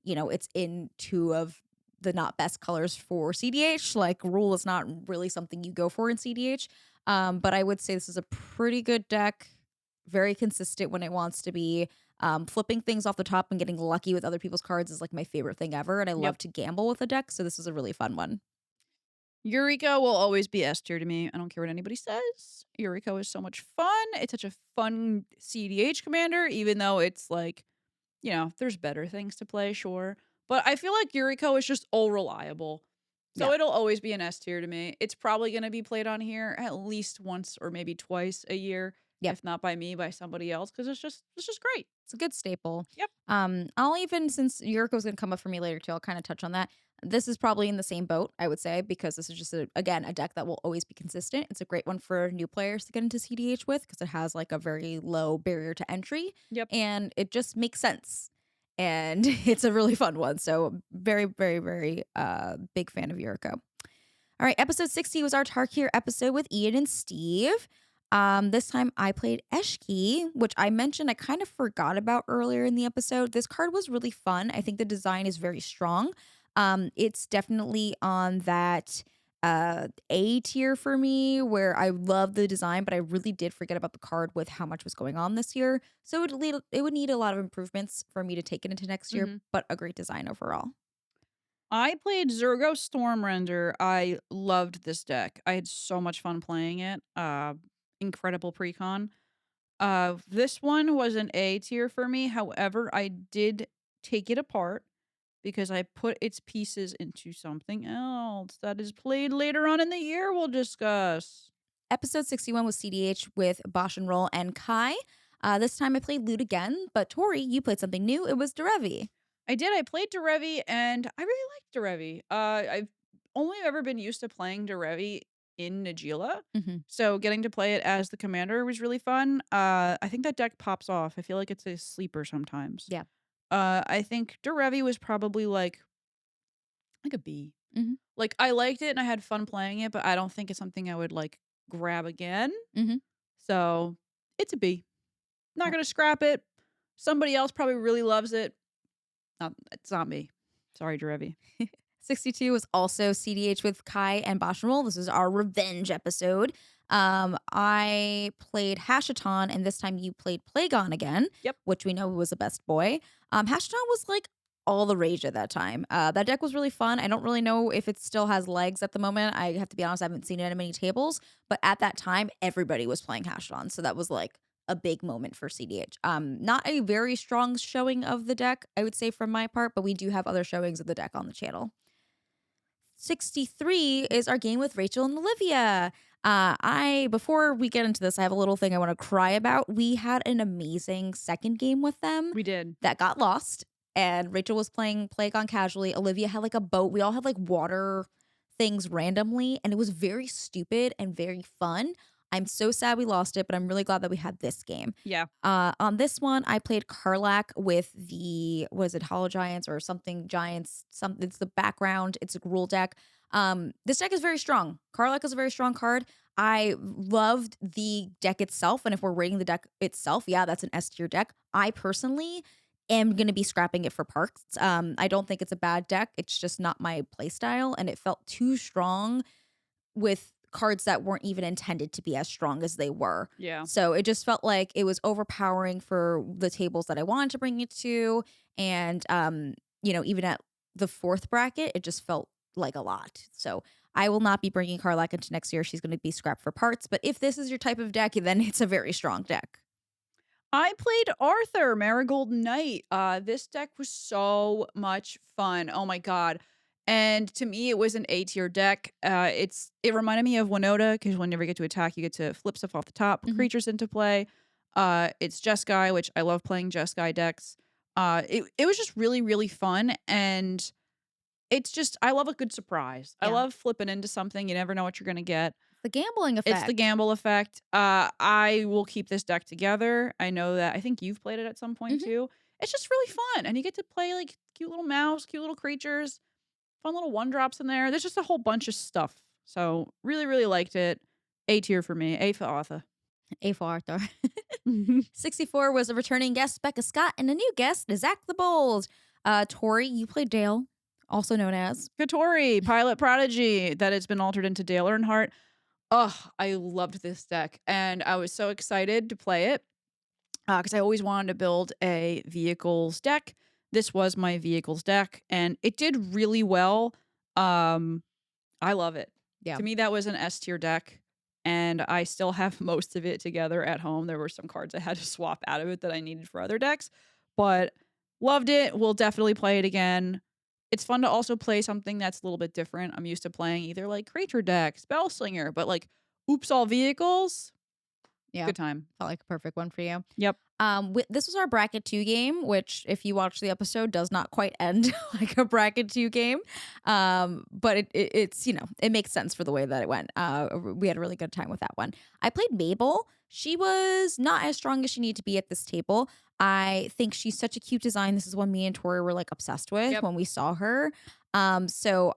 it's in two of the not best colors for CDH. Like Rule is not really something you go for in CDH. But I would say this is a pretty good deck, very consistent when it wants to be. Flipping things off the top and getting lucky with other people's cards is like my favorite thing ever. And I love to gamble with a deck. So this is a really fun one. Yuriko will always be S tier to me. I don't care what anybody says. Yuriko is so much fun. It's such a fun CDH commander, even though it's like, there's better things to play, sure. But I feel like Yuriko is just all reliable. So it'll always be an S tier to me. It's probably going to be played on here at least once or maybe twice a year. Yep. if not by me, by somebody else, because it's just great. It's a good staple. Yep. I'll even since Yuriko's gonna come up for me later too, I'll kind of touch on that. This is probably in the same boat, I would say, because this is just again a deck that will always be consistent. It's a great one for new players to get into CDH with because it has like a very low barrier to entry Yep. and it just makes sense. And it's a really fun one. So very, very, very big fan of Yuriko. All right, episode 60 was our Tarkir episode with Ian and Steve. This time I played Eshki, which I mentioned I kind of forgot about earlier in the episode. This card was really fun. I think the design is very strong. It's definitely on that A tier for me where I love the design, but I really did forget about the card with how much was going on this year. So it would need a lot of improvements for me to take it into next year, Mhm. but a great design overall. I played Zergo Stormrender. I loved this deck. I had so much fun playing it. Incredible precon. This one was an A tier for me. However, I did take it apart because I put its pieces into something else that is played later on in the year. We'll discuss. Episode 61 was CDH with Bosch and Roll and Kai. This time I played Loot again, but Tori, you played something new. It was Derevi. I did. I played Derevi and I really liked Derevi. I've only ever been used to playing Derevi in Najila. Mhm. So getting to play it as the commander was really fun. I think that deck pops off. I feel like it's a sleeper sometimes. Yeah. I think Derevi was probably like a B. Mhm. Like I liked it and I had fun playing it, but I don't think it's something I would like grab again. Mhm. So it's a B. Not gonna scrap it. Somebody else probably really loves it. It's not me. Sorry, Derevi. 62 was also CDH with Kai and Bosch and Roll. This is our revenge episode. I played Hashaton, and this time you played Plagon again, Yep. which we know was the best boy. Hashaton was like all the rage at that time. That deck was really fun. I don't really know if it still has legs at the moment. I have to be honest, I haven't seen it at many tables, but at that time, everybody was playing Hashaton. So that was like a big moment for CDH. Not a very strong showing of the deck, I would say, from my part, but we do have other showings of the deck on the channel. 63 is our game with Rachel and Olivia. I before we get into this, I have a little thing I want to cry about. We had an amazing second game with them We did. that got lost, and Rachel was playing Plague on casually. Olivia had like a boat. We all had like water things randomly, and it was very stupid and very fun. I'm so sad we lost it, but I'm really glad that we had this game. Yeah. On this one, I played Karlak with the was it Hollow Giants or something Giants? It's the background. It's a rule deck. This deck is very strong. Karlak is a very strong card. I loved the deck itself, and if we're rating the deck itself, yeah, that's an S tier deck. I personally am going to be scrapping it for parks. I don't think it's a bad deck. It's just not my play style, and it felt too strong with cards that weren't even intended to be as strong as they were. Yeah. So it just felt like it was overpowering for the tables that I wanted to bring it to. And even at the fourth bracket, it just felt like a lot. So I will not be bringing Karlak into next year. She's going to be scrapped for parts. But if this is your type of deck, then it's a very strong deck. I played Arthur, Marigold Knight. This deck was so much fun. Oh my god. And to me, it was an A tier deck. It reminded me of Winota because whenever you get to attack, you get to flip stuff off the top, put Mhm. creatures into play. It's Jeskai, which I love playing Jeskai decks. It was just really, really fun. And it's just I love a good surprise. I Yeah. love flipping into something. You never know what you're gonna get. The gambling effect. It's the gamble effect. I will keep this deck together. I know that I think you've played it at some point Mhm. too. It's just really fun. And you get to play like cute little mouse, cute little creatures, fun little one drops in there. There's just a whole bunch of stuff. So really, really liked it. A tier for me. A for Arthur. A for Arthur. 64 was a returning guest, Becca Scott, and a new guest, Zach the Bold. Tori, you played Dale, also known as. Katori, Pilot Prodigy, that it's been altered into Dale Earnhardt. Ugh, I loved this deck. And I was so excited to play it because I always wanted to build a vehicles deck. This was my vehicles deck, and it did really well. I love it. Yeah. To me, that was an S tier deck, and I still have most of it together at home. There were some cards I had to swap out of it that I needed for other decks, but loved it. We'll definitely play it again. It's fun to also play something that's a little bit different. I'm used to playing either like creature deck, Spellslinger, but like Oops All Vehicles. Yeah, Good time. felt like a perfect one for you. Yep. This was our bracket 2 game, which if you watch the episode does not quite end like a bracket 2 game. But it's, it makes sense for the way that it went. We had a really good time with that one. I played Mabel. She was not as strong as she needed to be at this table. I think she's such a cute design. This is one me and Tori were like obsessed with Yep. when we saw her. So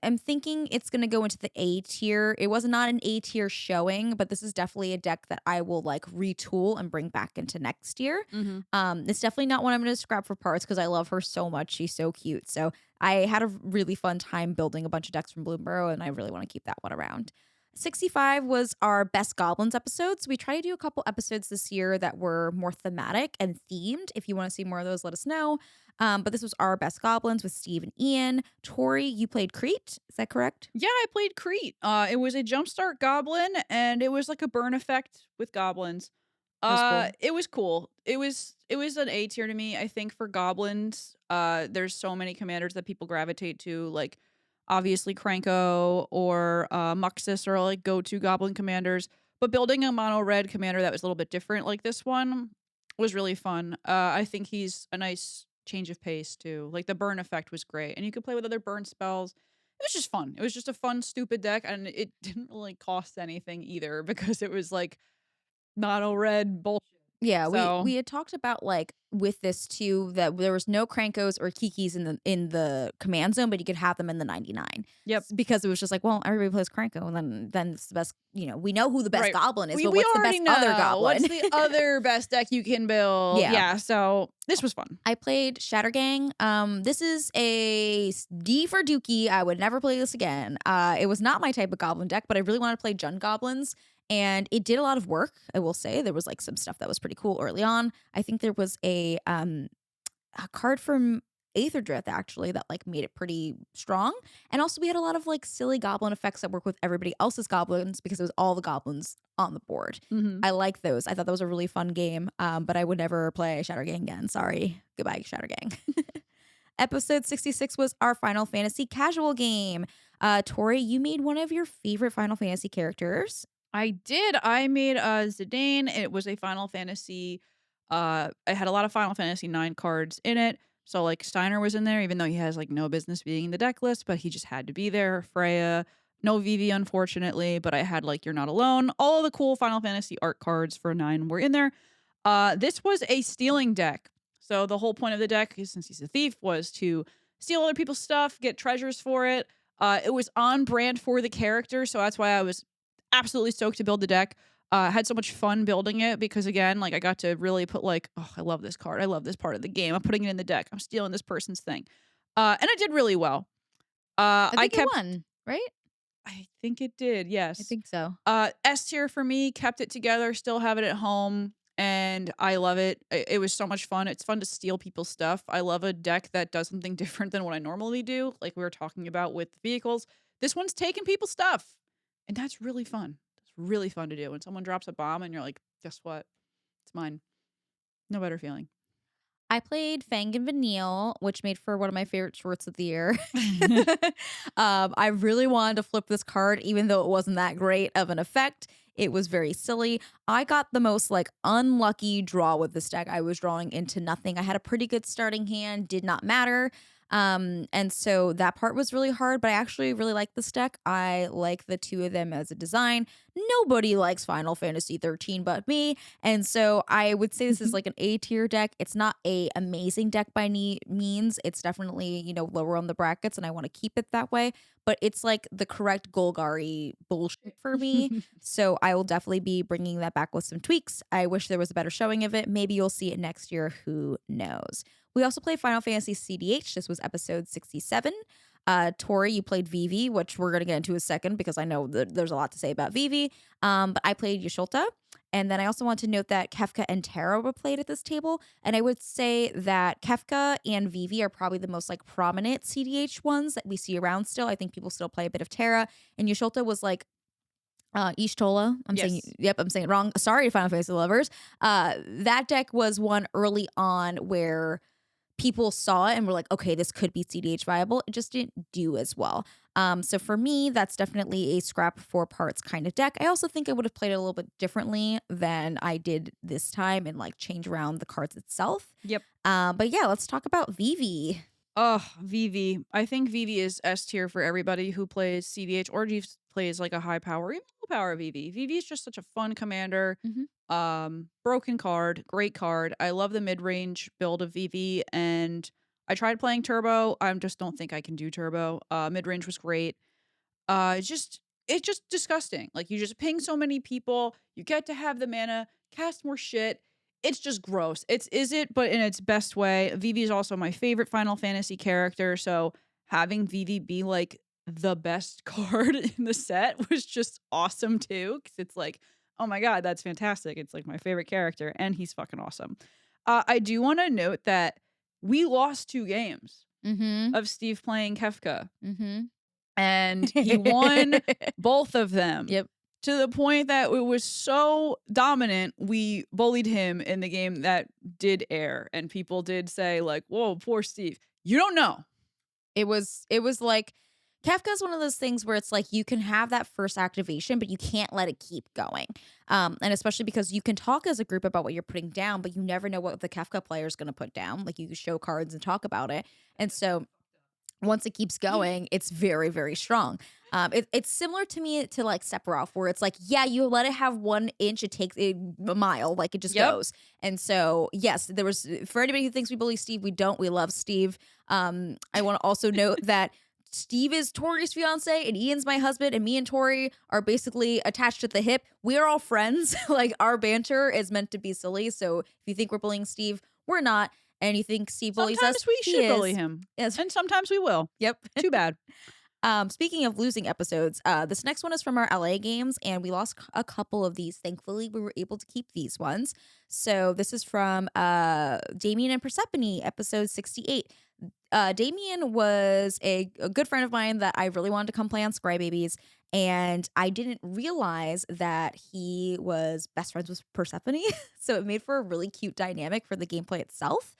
I'm thinking it's gonna go into the A tier. It was not an A tier showing, but this is definitely a deck that I will like retool and bring back into next year. Hmm. It's definitely not one I'm gonna scrap for parts because I love her so much. She's so cute. So I had a really fun time building a bunch of decks from Bloomburrow, and I really want to keep that one around. 65 was our best goblins episodes. We try to do a couple episodes this year that were more thematic and themed. If you want to see more of those, let us know. But this was our best goblins with Steve and Ian. Tori, you played Crete. Is that correct? Yeah, I played Crete. It was a jumpstart goblin, and it was like a burn effect with goblins. That was cool. It was cool. It was an A tier to me. I think for goblins, there's so many commanders that people gravitate to, like obviously Kranko or Muxus are like go-to goblin commanders. But building a mono red commander that was a little bit different, like this one, was really fun. I think he's a nice change of pace too. Like the burn effect was great, and you could play with other burn spells. It was just fun. It was just a fun, stupid deck, and it didn't really cost anything either because it was like mono red bullshit. Yeah, we So we had talked about like with this too that there was no Krankos or Kikis in the command zone, but you could have them in the 99. yep. Because it was just like, well, everybody plays Kranko, and then it's the best. We know who the best Right. goblin is, We but we what's the best already other know. goblin? What's the other best deck you can build? Yeah. Yeah, so this was fun. I played Shattergang. This is a D for Dookie. I would never play this again. It was not my type of goblin deck, but I really wanted to play Jund goblins, and it did a lot of work. I will say there was like some stuff that was pretty cool early on. I think there was a card from Aetherdrift actually that like made it pretty strong, and also we had a lot of like silly goblin effects that work with everybody else's goblins because it was all the goblins on the board. Mhm. I like those. I thought that was a really fun game, but I would never play Shattergang again. Sorry. Goodbye, Shattergang. Episode 66 was our Final Fantasy casual game. Tori, you made one of your favorite Final Fantasy characters. I did. I made Zidane. It was a Final Fantasy. I had a lot of Final Fantasy 9 cards in it. So like Steiner was in there, even though he has like no business being in the deck list, but he just had to be there. Freya, no Vivi, unfortunately, but I had like You're Not Alone. All the cool Final Fantasy art cards for 9 were in there. This was a stealing deck. So the whole point of the deck, since he's a thief, was to steal other people's stuff, get treasures for it. It was on brand for the character, so that's why I was absolutely stoked to build the deck. Had so much fun building it because again, like I got to really put like, oh, I love this card. I love this part of the game. I'm putting it in the deck. I'm stealing this person's thing. And I did really well. I think kept it won, right? I think it did, yes. I think so. S tier for me, kept it together, still have it at home, and I love it. It was so much fun. It's fun to steal people's stuff. I love a deck that does something different than what I normally do, like we were talking about with the vehicles. This one's taking people's stuff, and that's really fun. It's really fun to do. When someone drops a bomb and you're like, guess what? It's mine. No better feeling. I played Fang and Vanille, which made for one of my favorite shorts of the year. I really wanted to flip this card, even though it wasn't that great of an effect. It was very silly. I got the most like unlucky draw with this deck. I was drawing into nothing. I had a pretty good starting hand, did not matter. And so that part was really hard, but I actually really like this deck. I like the two of them as a design. Nobody likes Final Fantasy 13 but me. And so I would say this is like an A tier deck. It's not a amazing deck by any means. It's definitely, lower on the brackets and I want to keep it that way, but it's like the correct Golgari bullshit for me. So I will definitely be bringing that back with some tweaks. I wish there was a better showing of it. Maybe you'll see it next year. Who knows? We also played Final Fantasy CDH. This was episode 67. Tori, you played Vivi, which we're going to get into in a second because I know that there's a lot to say about Vivi. But I played Yasholta. And then I also want to note that Kefka and Terra were played at this table. And I would say that Kefka and Vivi are probably the most like prominent CDH ones that we see around still. I think people still play a bit of Terra. And Yasholta was like Ishtola. I'm saying it wrong. Sorry, Final Fantasy lovers. That deck was one early on where people saw it and were like, okay, this could be CDH viable. It just didn't do as well. So for me, that's definitely a scrap 4 parts kind of deck. I also think I would have played it a little bit differently than I did this time and like change around the cards itself. Yep. But yeah, let's talk about Vivi. Oh, Vivi. I think Vivi is S tier for everybody who plays CDH or just plays like a high power, even low power Vivi. Vivi is just such a fun commander. Mhm. Broken card, great card. I love the mid range build of Vivi, and I tried playing Turbo. I just don't think I can do Turbo. Mid range was great. It's just disgusting. Like you just ping so many people, you get to have the mana, cast more shit. It's just gross. It's is it, but in its best way. Vivi is also my favorite Final Fantasy character, so having Vivi be like the best card in the set was just awesome too. Cause it's like, oh my god, that's fantastic. It's like my favorite character, and he's fucking awesome. I do want to note that we lost 2 games Mhm. of Steve playing Kefka Mhm. and he won both of them Yep. to the point that it was so dominant we bullied him in the game that did air, and people did say like, whoa, poor Steve. You don't know. It was like Kafka's one of those things where it's like you can have that first activation, but you can't let it keep going. And especially because you can talk as a group about what you're putting down, but you never know what the Kafka player is going to put down. Like you can show cards and talk about it. And so once it keeps going, it's very, very strong. It's similar to me to like Sephiroth, where it's like, yeah, you let it have 1 inch, it takes a mile, like it just Yep. goes. And so, yes, there was for anybody who thinks we bully Steve, we don't. We love Steve. I want to also note that Steve is Tori's fiance and Ian's my husband, and me and Tori are basically attached at the hip. We are all friends. Like our banter is meant to be silly. So if you think we're bullying Steve, we're not. And you think Steve bullies us, Sometimes we he should bully is. him. Yes. And sometimes we will. Yep. Too bad. Speaking of losing episodes, this next one is from our LA games, and we lost a couple of these. Thankfully, we were able to keep these ones. So this is from Damien and Persephone, episode 68. Damien was a good friend of mine that I really wanted to come play on Scry Babies, and I didn't realize that he was best friends with Persephone. So it made for a really cute dynamic for the gameplay itself.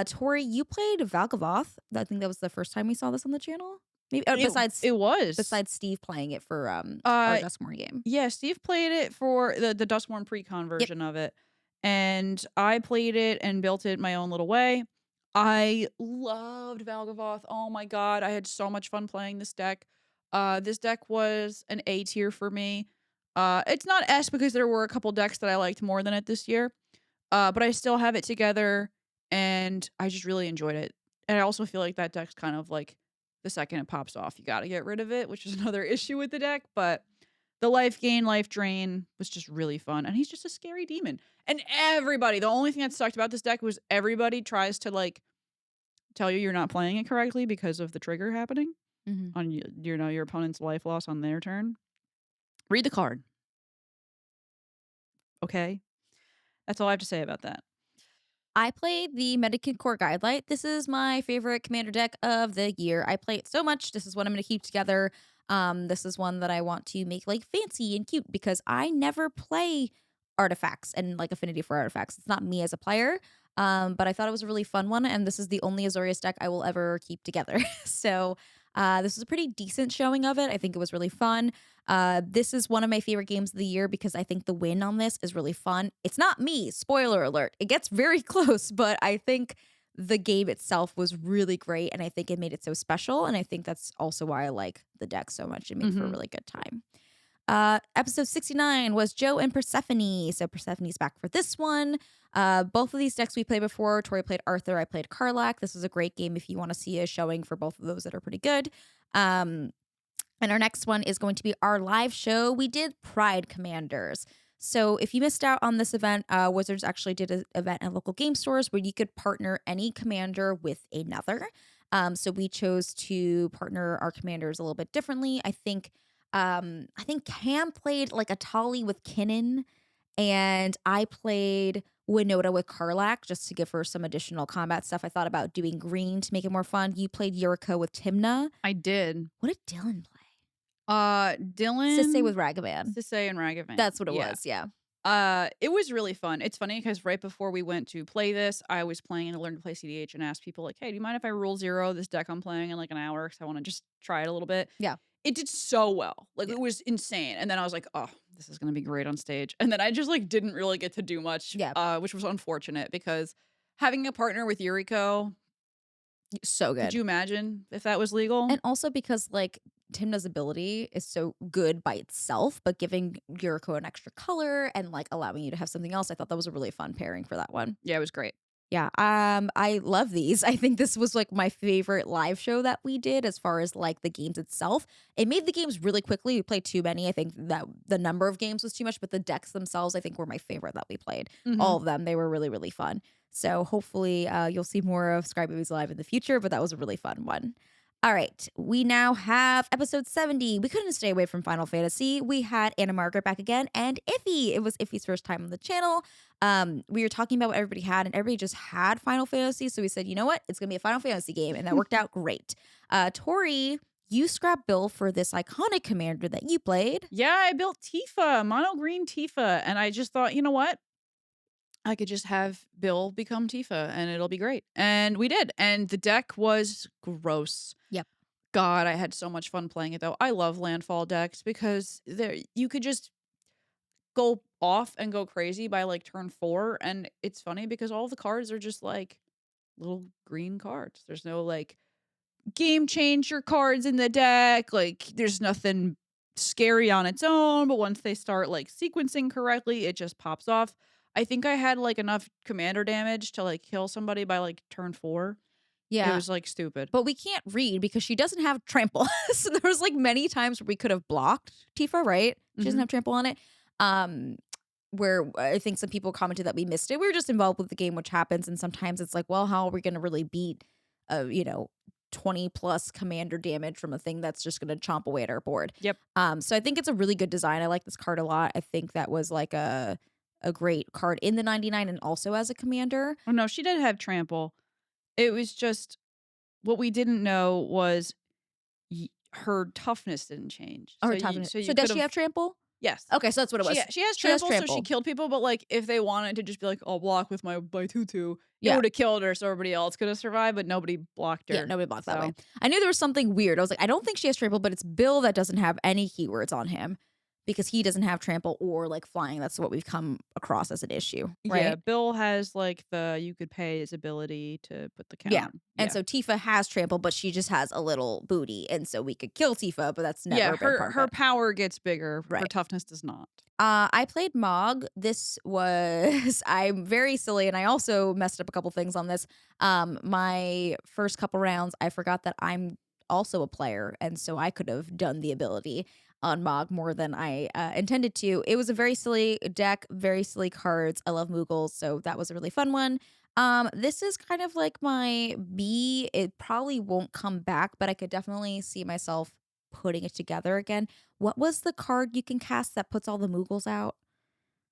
Tori, you played Valgavoth. I think that was the first time we saw this on the channel. Maybe It was. besides Steve playing it for our uh Duskmorn game. yeah, Steve played it for the Dustborn pre-con version of it. And I played it and built it my own little way. I loved Valgavoth. Oh my god, I had so much fun playing this deck. This deck was an A tier for me. It's not S because there were a couple decks that I liked more than it this year. But I still have it together and I just really enjoyed it. And I also feel like that deck's kind of like the second it pops off, you got to get rid of it, which is another issue with the deck, but the life gain, life drain was just really fun. And he's just a scary demon. And everybody, the only thing that sucked about this deck was everybody tries to like tell you you're not playing it correctly because of the trigger happening Mhm. on your opponent's life loss on their turn. Read the card. Okay? That's all I have to say about that. I played the Medicaid Core Guidelight. This is my favorite commander deck of the year. I play it so much. This is what I'm going to keep together. This is one that I want to make like fancy and cute because I never play artifacts and like affinity for artifacts. It's not me as a player. But I thought it was a really fun one, and this is the only Azorius deck I will ever keep together. So this is a pretty decent showing of it. I think it was really fun. This is one of my favorite games of the year because I think the win on this is really fun. It's not me, spoiler alert. It gets very close, but I think the game itself was really great, and I think it made it so special. And I think that's also why I like the deck so much. It made for a really good time. Episode 69 was Joe and Persephone. So Persephone's back for this one. Both of these decks we played before. Tori played Arthur, I played Karlak. This was a great game if you want to see a showing for both of those that are pretty good. And our next one is going to be our live show. We did Pride Commanders. So if you missed out on this event, Wizards actually did an event at local game stores where you could partner any commander with another. So we chose to partner our commanders a little bit differently. I think Cam played like a Tali with Kinnan, and I played Winota with Karlak just to give her some additional combat stuff. I thought about doing green to make it more fun. You played Yuriko with Timna. I did. What did Dylan play? Dylan Sisay with Ragavan. Sisay and Ragavan. That's what it Yeah. was. Yeah. It was really fun. It's funny because right before we went to play this, I was playing and learn to play CDH and asked people like, "Hey, do you mind if I rule 0 this deck I'm playing in like an hour? Because I want to just try it a little bit." Yeah. It did so well. Like Yeah. it was insane. And then I was like, "Oh, this is gonna be great on stage." And then I just like didn't really get to do much, Yeah. which was unfortunate because having a partner with Yuriko, So could good. you imagine if that was legal? And also because like Timna's ability is so good by itself, but giving Yuriko an extra color and like allowing you to have something else, I thought that was a really fun pairing for that one. Yeah, it was great. Yeah, I love these. I think this was like my favorite live show that we did as far as like the games itself. It made the games really quickly. We played too many. I think that the number of games was too much, but the decks themselves, I think, were my favorite that we played. All Mhm. of them, they were really, really fun. So hopefully, you'll see more of Sky Babies Live in the future, but that was a really fun one. All right, we now have episode 70. We couldn't stay away from Final Fantasy. We had Anna Margaret back again and Iffy. It was Iffy's first time on the channel. We were talking about what everybody had, and everybody just had Final Fantasy. So we said, you know what? It's gonna be a Final Fantasy game, and that worked out great. Tori, you scrapped Bill for this iconic commander that you played. Yeah, I built Tifa, mono green Tifa, and I just thought, you know what? I could just have Bill become Tifa and it'll be great. And we did. And the deck was gross. Yep. God, I had so much fun playing it though. I love landfall decks because there you could just go off and go crazy by like turn 4 and it's funny because all the cards are just like little green cards. There's no like game changer cards in the deck. Like there's nothing scary on its own, but once they start like sequencing correctly, it just pops off. I think I had like enough commander damage to like kill somebody by like turn 4. It Yeah, was like stupid. but we can't read because she doesn't have trample. So there was like many times where we could have blocked Tifa, right? She doesn't Mhm. have trample on it. Um, where I think some people commented that we missed it. We were just involved with the game, which happens, and sometimes it's like, well, how are we going to really beat, 20 plus commander damage from a thing that's just going to chomp away at our board? Yep. So I think it's a really good design. I like this card a lot. I think that was like a great card in the 99 and also as a commander. Oh no, she did have trample. It was just what we didn't know was her toughness didn't change. Or So toughness. you So does could she have have trample? yes. Okay, so that's what it was. She has She has trample, so she trample. killed people, but, like, if they wanted to just be like, "I'll block with my tutu," it Yeah. would've killed her so everybody else could have survived, but nobody blocked Yeah, her. nobody blocked that way. So, I knew there was something weird. I was like, I don't think she has trample, but it's Bill that doesn't have any keywords on him because he doesn't have trample or like flying. That's what we've come across as an issue, yeah, right? Bill has, like, the you could pay his ability to put the count Yeah. on. And Yeah. so Tifa has trample, but she just has a little booty. And so we could kill Tifa, but that's Yeah, never been part of her it. power gets bigger, her Right. toughness does not. I played Mog. This was I'm very silly, and I also messed up a couple things on this. My first couple rounds, I forgot that I'm also a player, and so I could have done the ability on Mog more than I intended to. It was a very silly deck, very silly cards. I love Moogles, so that was a really fun one. This is kind of like my B. It probably won't come back, but I could definitely see myself putting it together again. What was the card you can cast that puts all the Moogles out?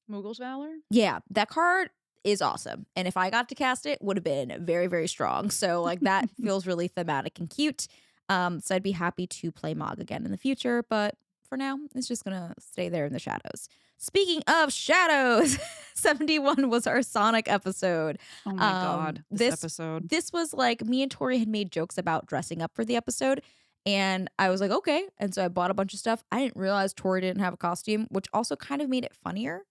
Moogle's Valor? Yeah, that card is awesome. And if I got to cast it, would have been very, very strong. So like that feels really thematic and cute. So I'd be happy to play Mog again in the future, but for now, it's just gonna stay there in the shadows. Speaking of shadows, 71 was our Sonic episode. Oh my god, this This episode. this was like me and Tori had made jokes about dressing up for the episode. And I was like, okay. And so I bought a bunch of stuff. I didn't realize Tori didn't have a costume, which also kind of made it funnier.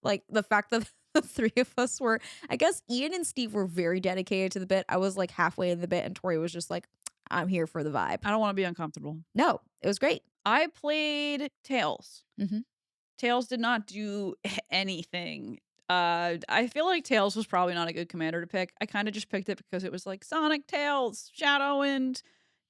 Like the fact that the three of us were, I guess Ian and Steve were very dedicated to the bit. I was like halfway in the bit, and Tori was just like, I'm here for the vibe. I don't wanna be uncomfortable. No, it was great. I played Tails. Mhm. Tails did not do anything. I feel like Tails was probably not a good commander to pick. I kind of just picked it because it was like Sonic, Tails, Shadow, and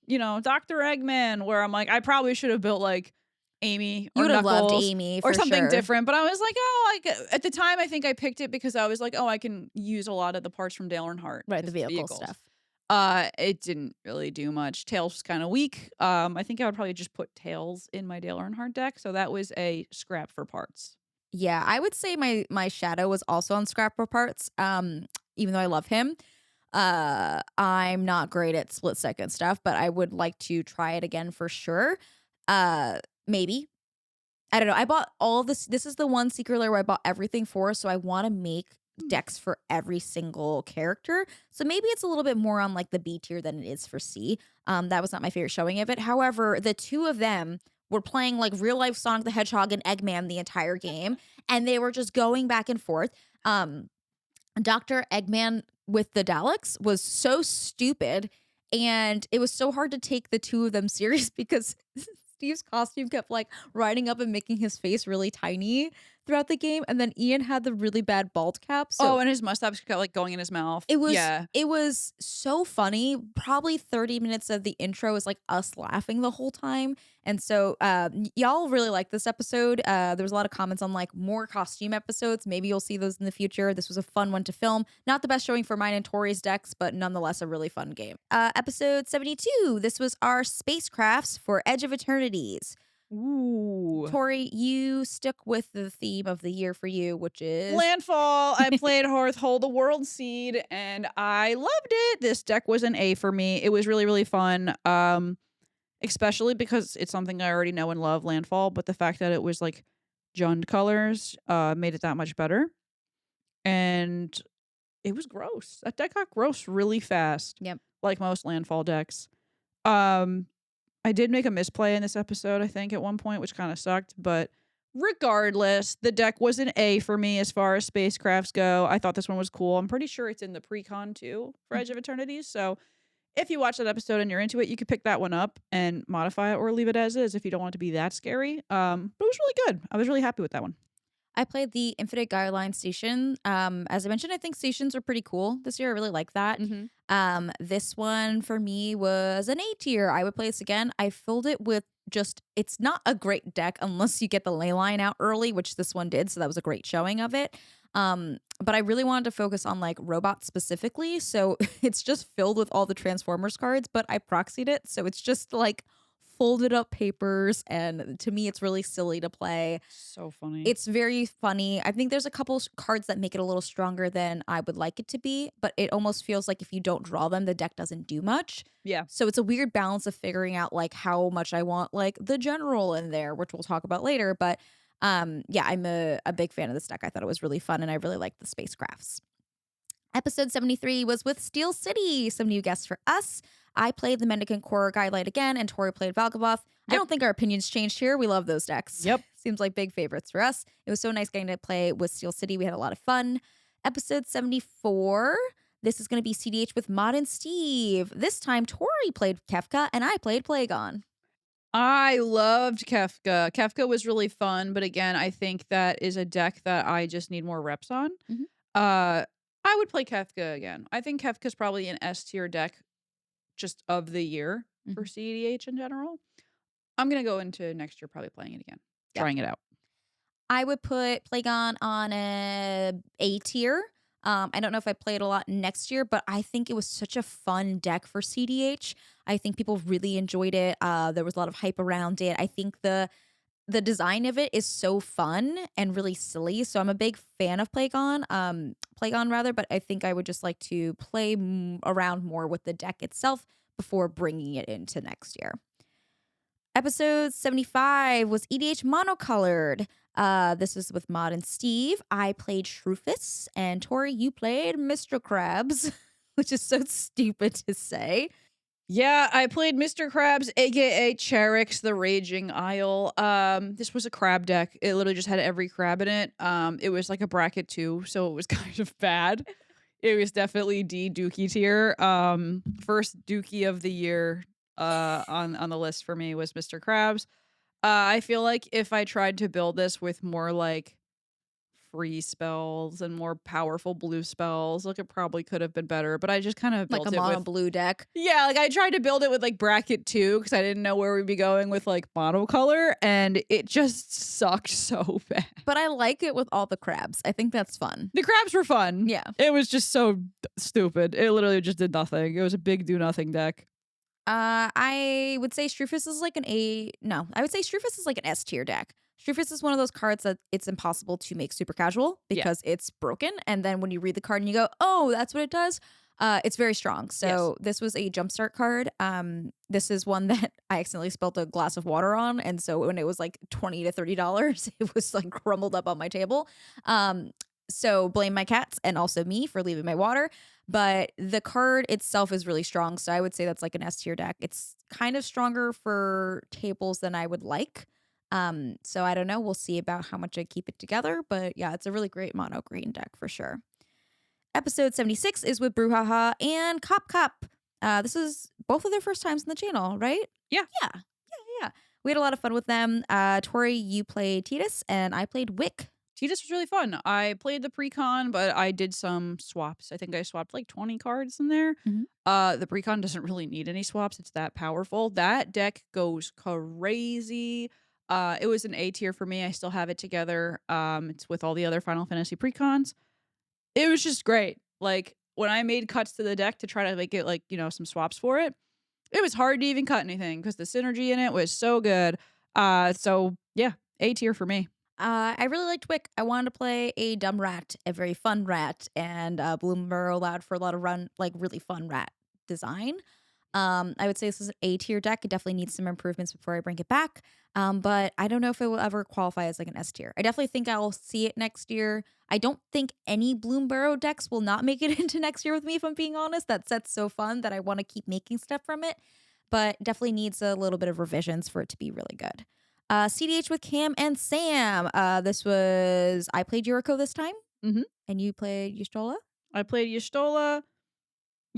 Dr. Eggman. Where I'm like, I probably should have built like Amy You or would have loved Knuckles Amy or for something sure. different. But I was like, oh, like at the time, I think I picked it because I was like, oh, I can use a lot of the parts from Dale Earnhardt. Right, the 'Cause it's vehicle vehicles. stuff. It didn't really do much. Tails was kind of weak. I think I would probably just put Tails in my Dale Earnhardt deck. So that was a scrap for parts. Yeah, I would say my shadow was also on Scrapper parts. Even though I love him. I'm not great at split second stuff, but I would like to try it again for sure. Maybe. I don't know. I bought all this. This is the one secret layer where I bought everything for. So I want to make decks for every single character. So maybe it's a little bit more on like the B tier than it is for C. That was not my favorite showing of it. However, the two of them were playing like real life Sonic the Hedgehog and Eggman the entire game, and they were just going back and forth. Dr. Eggman with the Daleks was so stupid, and it was so hard to take the two of them serious because Steve's costume kept like riding up and making his face really tiny throughout the game, and then Ian had the really bad bald cap. Oh, So and his mustache kept like going in his mouth. it was Yeah. it was so funny. Probably 30 minutes of the intro is like us laughing the whole time. And so y'all really like this episode. There was a lot of comments on like more costume episodes. Maybe you'll see those in the future. This was a fun one to film. Not the best showing for mine and Tori's decks, but nonetheless a really fun game. Episode 72. This was our spacecrafts for Edge of Eternities. Ooh. Tori, you stuck with the theme of the year for you, which is Landfall. I played Hearth Hold the World Seed and I loved it. This deck was an A for me. It was really, really fun. Especially because it's something I already know and love, Landfall, but the fact that it was like Jund colors made it that much better. And it was gross. That deck got gross really fast. Yep. Like most Landfall decks. I did make a misplay in this episode, I think, at one point, which kind of sucked. But regardless, the deck was an A for me as far as spacecrafts go. I thought this one was cool. I'm pretty sure it's in the pre-con too for Edge of Eternities. So if you watch that episode and you're into it, you could pick that one up and modify it or leave it as is if you don't want it to be that scary. But it was really good. I was really happy with that one. I played the Infinite Guideline Station. As I mentioned, I think stations are pretty cool this year. I really like that. This one for me was an A tier. I would play this again. I filled it with just, it's not a great deck unless you get the ley line out early, which this one did. So that was a great showing of it. But I really wanted to focus on like robots specifically. So it's just filled with all the Transformers cards, but I proxied it. So it's just like folded up papers, and to me it's really silly to play. So funny. It's very funny. I think there's a couple cards that make it a little stronger than I would like it to be, but it almost feels like if you don't draw them, the deck doesn't do much. Yeah. So it's a weird balance of figuring out like how much I want like the general in there, which we'll talk about later. But yeah, I'm a big fan of this deck. I thought it was really fun, and I really liked the spacecrafts. Episode 73 was with Steel City, some new guests for us. I played the Mendicant Core Guidelight again, and Tori played Valgaboth. I don't think our opinions changed here. We love those decks. Yep. Seems like big favorites for us. It was so nice getting to play with Steel City. We had a lot of fun. Episode 74. This is going to be CDH with Mod and Steve. This time, Tori played Kefka, and I played Plagon. I loved Kefka. Kefka was really fun, but again, I think that is a deck that I just need more reps on. I would play Kefka again. I think Kefka's probably an S tier deck just of the year for CEDH in general. I'm going to go into next year probably playing it again, trying it out. I would put Plagon on A tier. I don't know if I play it a lot next year, but I think it was such a fun deck for CDH. I think people really enjoyed it. There was a lot of hype around it. I think the design of it is so fun and really silly. So I'm a big fan of Plagon rather, but I think I would just like to play around more with the deck itself before bringing it into next year. Episode 75 was EDH monocolored. This is with Mod and Steve. I played Shroofus, and Tori, you played Mr. Krabs, which is so stupid to say. Yeah, I played Mr. Krabs, aka Charix, the Raging Isle. This was a crab deck. It literally just had every crab in it. It was like a bracket 2, so it was kind of bad. It was definitely D Dookie tier. First Dookie of the year on the list for me was Mr. Krabs. I feel like if I tried to build this with more like free spells and more powerful blue spells, like it probably could have been better, but I just kind of built like a it mono with blue deck. Yeah, like I tried to build it with like bracket 2 because I didn't know where we'd be going with like monocolor, and it just sucked so bad. But I like it with all the crabs. I think that's fun. The crabs were fun. Yeah. It was just so stupid. It literally just did nothing. It was a big do nothing deck. I would say Shroofus is like I would say Shroofus is like an S tier deck. Shroofus is one of those cards that it's impossible to make super casual because it's broken. And then when you read the card and you go, oh, that's what it does. It's very strong. Yes. So this was a jumpstart card. This is one that I accidentally spilled a glass of water on, and so when it was like $20 to $30, it was like crumbled up on my table. Um, so blame my cats and also me for leaving my water. But the card itself is really strong, so I would say that's like an S tier deck. It's kind of stronger for tables than I would like. So I don't know. We'll see about how much I keep it together. But yeah, it's a really great mono green deck for sure. Episode 76 is with Brouhaha and Cop Cop. This is both of their first times on the channel, right? Yeah. Yeah. We had a lot of fun with them. Tori, you played Titus, and I played Wick. Titus was really fun. I played the pre-con, but I did some swaps. I think I swapped like 20 cards in there. Mhm. The pre-con doesn't really need any swaps. It's that powerful. That deck goes crazy. It was an A tier for me. I still have it together. It's with all the other Final Fantasy pre-cons. It was just great. Like when I made cuts to the deck to try to make it like, some swaps for it, it was hard to even cut anything because the synergy in it was so good. So yeah, A tier for me. I really liked Wick. I wanted to play a dumb rat, a very fun rat, and Bloomburrow allowed for a lot of really fun rat design. I would say this is an A tier deck. It definitely needs some improvements before I bring it back. But I don't know if it will ever qualify as like an S tier. I definitely think I'll see it next year. I don't think any Bloomburrow decks will not make it into next year with me, if I'm being honest. That set's so fun that I want to keep making stuff from it, but definitely needs a little bit of revisions for it to be really good. CDH with Cam and Sam. I played Yuriko this time, Mhm. and you played Yustola. I played Y'shtola.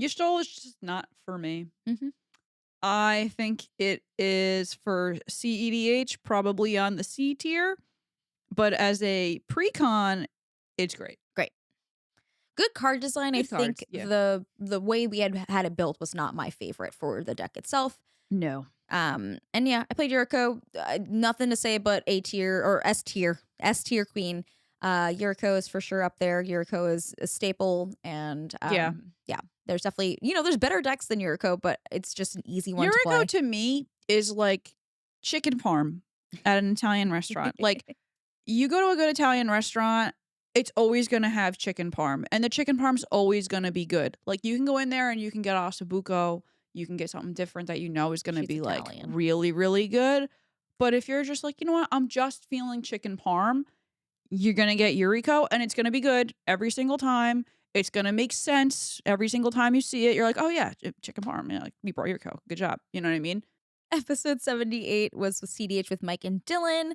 Y'shtola's just not for me. Mm-hmm. I think it is for CEDH, probably on the C tier, but as a pre-con, it's great. Great. Good card design. I Good cards, think yeah. the way we had it built was not my favorite for the deck itself. No. And yeah, I played Yuriko. Nothing to say but A tier or S tier queen. Yuriko is for sure up there. Yuriko is a staple, and Yeah. yeah. There's definitely there's better decks than Yuriko, but it's just an easy one to Yuriko play. to me is like chicken parm at an Italian restaurant. Like you go to a good Italian restaurant, it's always going to have chicken parm, and the chicken parm's always going to be good. Like you can go in there and you can get ossobuco, you can get something different that is going to She's be like Italian. really really good. But if you're just like, you know what, I'm just feeling chicken parm, you're going to get Yuriko and it's going to be good every single time. It's going to make sense every single time you see it. You're like, "Oh yeah, chicken parm. Yeah, like we brought Yuriko. Good job." You know what I mean? Episode 78 was with CDH with Mike and Dylan.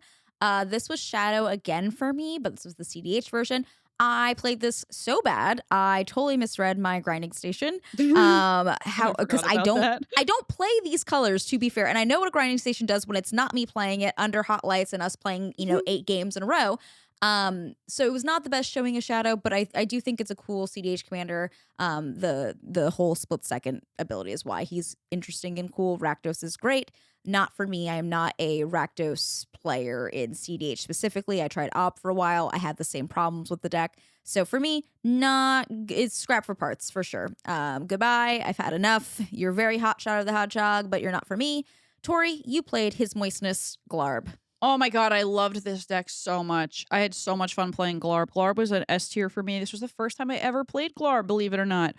This was Shadow again for me, but this was the CDH version. I played this so bad, I totally misread my grinding station. How because forgot about that. I don't play these colors, to be fair, and I know what a grinding station does when it's not me playing it under hot lights and us playing 8 games in a row. So it was not the best showing of Shadow, but I do think it's a cool CDH commander. The whole split second ability is why he's interesting and cool. Rakdos is great. Not for me. I am not a Rakdos player in CDH specifically. I tried Op for a while. I had the same problems with the deck. So for me, it's scrap for parts for sure. Goodbye. I've had enough. You're very hot shot of the Hodgehog, but you're not for me. Tori, you played His Moistness Glarb. Oh my god, I loved this deck so much. I had so much fun playing Glarb. Glarb was an S tier for me. This was the first time I ever played Glarb, believe it or not.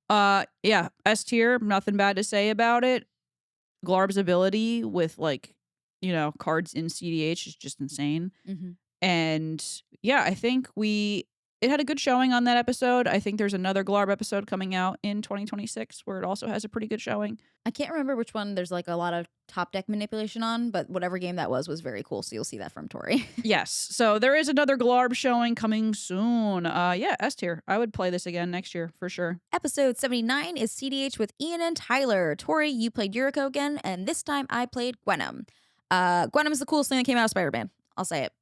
Yeah, S tier, nothing bad to say about it. Glarb's ability with cards in CDH is just insane. Mm-hmm. And yeah, I think it had a good showing on that episode. I think there's another Glarb episode coming out in 2026 where it also has a pretty good showing. I can't remember which one there's like a lot of top deck manipulation on, but whatever game that was very cool. So you'll see that from Tori. Yes. So there is another Glarb showing coming soon. Yeah, S tier. I would play this again next year for sure. Episode 79 is CDH with Ian and Tyler. Tori, you played Yuriko again, and this time I played Gwenom. Gwenom is the coolest thing that came out of Spider-Man. I'll say it.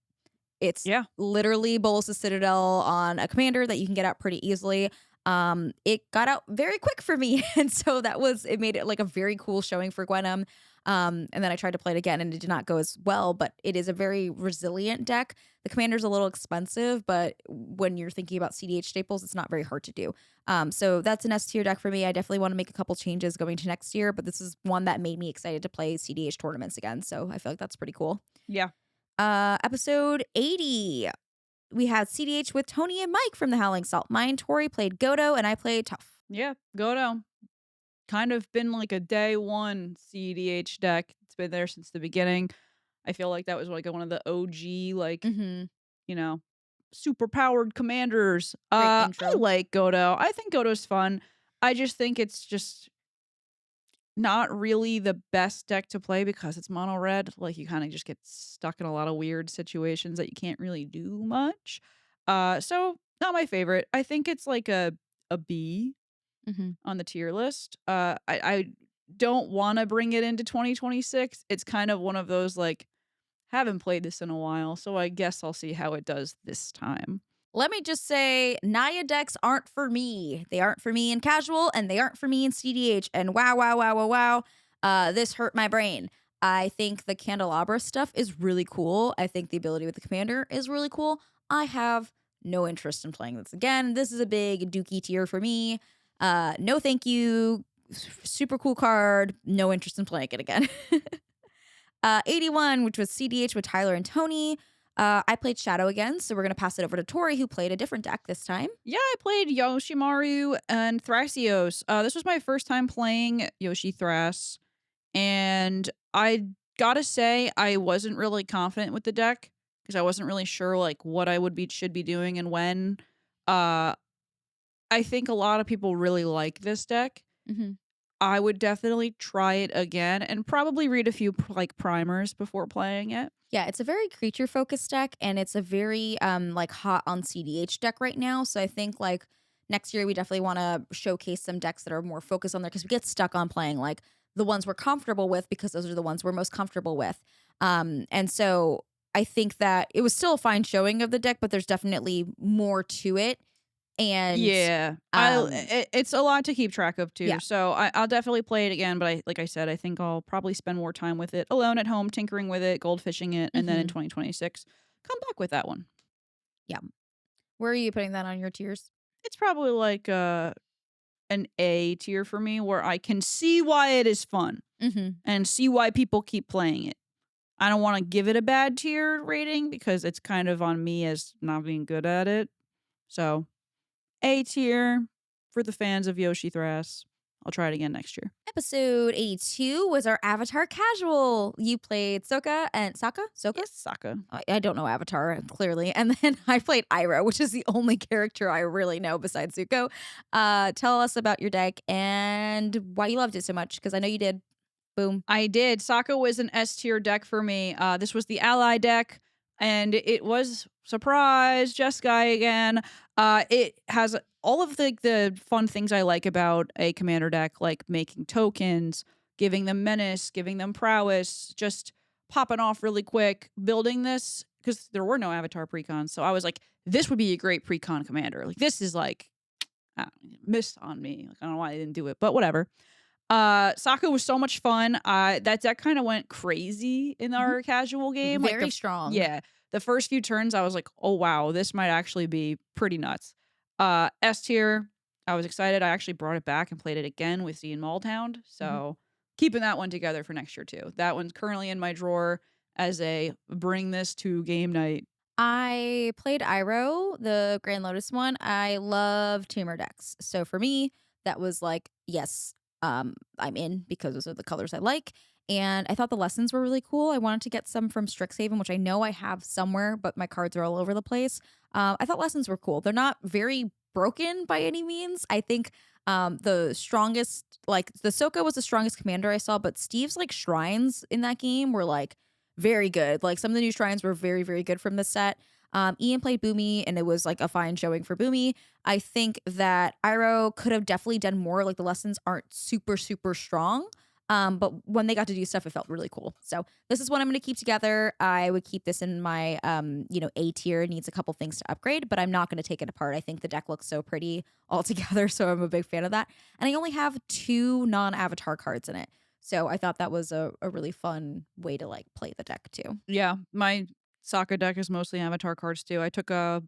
It's literally Bolas' Citadel on a commander that you can get out pretty easily. It got out very quick for me, and so it made it like a very cool showing for Gwenom. And then I tried to play it again, and it did not go as well, but it is a very resilient deck. The commander's a little expensive, but when you're thinking about CDH staples, it's not very hard to do. So that's an S tier deck for me. I definitely want to make a couple changes going to next year, but this is one that made me excited to play CDH tournaments again, so I feel like that's pretty cool. Yeah. Episode 80. we had CDH with Tony and Mike from the Howling Salt Mine. Tori played Godo, and I played Tough. Yeah, Godo. Kind of been like a day one CDH deck. It's been there since the beginning. I feel like that was like one of the OG, like, Mm-hmm. you know, super powered commanders. Great I intro. like Godo. I think Godo's fun. I just think it's just not really the best deck to play because it's mono red. Like you kind of just get stuck in a lot of weird situations that you can't really do much. So not my favorite. I think it's like a B Mm-hmm. on the tier list. I don't want to bring it into 2026. It's kind of one of those like haven't played this in a while, so I guess I'll see how it does this time. Let me just say, Naya decks aren't for me. They aren't for me in casual, and they aren't for me in CDH. And wow, wow, wow, wow, wow. This hurt my brain. I think the Candelabra stuff is really cool. I think the ability with the commander is really cool. I have no interest in playing this again. This is a big dookie tier for me. No, thank you. Super cool card. No interest in playing it again. 81, which was CDH with Tyler and Tony. I played Shadow again, so we're going to pass it over to Tori, who played a different deck this time. Yeah, I played Yoshimaru and Thrasios. This was my first time playing Yoshi Thras, and I gotta say I wasn't really confident with the deck because I wasn't really sure like what I should be doing and when. Uh, I think a lot of people really like this deck. Mm-hmm. I would definitely try it again and probably read a few like primers before playing it. Yeah, it's a very creature focused deck, and it's a very like hot on CDH deck right now. So I think like next year we definitely want to showcase some decks that are more focused on there, because we get stuck on playing like the ones we're comfortable with because those are the ones we're most comfortable with. And so I think that it was still a fine showing of the deck, but there's definitely more to it. And Yeah, um it's a lot to keep track of too. yeah. So I'll definitely play it again. But like I said, I think I'll probably spend more time with it alone at home, tinkering with it, goldfishing it, and then in Hmm. 2026, come back with that one. Yeah. Where are you putting that on your tiers? It's probably like an A tier for me, where I can see why it is fun Mm-hmm. and see why people keep playing it. I don't want to give it a bad tier rating because it's kind of on me as not being good at it. So A tier for the fans of Yoshi Thras. I'll try it again next year. Episode 82 was our Avatar Casual. You played Soka and Sokka? Soka? Yes, Sokka. I don't know Avatar, clearly. And then I played Iroh, which is the only character I really know besides Zuko. Tell us about your deck and why you loved it so much, because I know you did. Boom. I did. Sokka was an S tier deck for me. This was the ally deck, and it was surprise Jeskai again. It has all of the fun things I like about a commander deck, like making tokens, giving them menace, giving them prowess, just popping off really quick. Building this because there were no avatar precons, so I was like, this would be a great precon commander. Like this is like missed on me. Like I don't know why I didn't do it, but whatever. Sokka was so much fun. That deck kind of went crazy in Mhm. our casual game. Like Very strong. yeah, the first few turns, I was like, oh wow, this might actually be pretty nuts. S tier, I was excited. I actually brought it back and played it again with Z and Maldhound. So keeping that one together for next year too. That one's currently in my drawer as a bring this to game night. I played Iroh, the Grand Lotus one. I love tumor decks. So for me, that was like, yes, I'm in because those are the colors I like. And I thought the lessons were really cool. I wanted to get some from Strixhaven, which I know I have somewhere, but my cards are all over the place. I thought lessons were cool. They're not very broken by any means. I think the strongest, like the Soka was the strongest commander I saw, but Steve's like shrines in that game were like very good. Like some of the new shrines were very, very good from this set. Ian played Boomy, and it was like a fine showing for Boomy. I think that Iroh could have definitely done more. Like the lessons aren't super, super strong. But when they got to do stuff, it felt really cool. So this is what I'm going to keep together. I would keep this in my, A tier. Needs a couple things to upgrade, but I'm not going to take it apart. I think the deck looks so pretty all together, so I'm a big fan of that. And I only have 2 non-avatar cards in it. So I thought that was a really fun way to like play the deck too. Yeah, my Sokka deck is mostly avatar cards too. I took a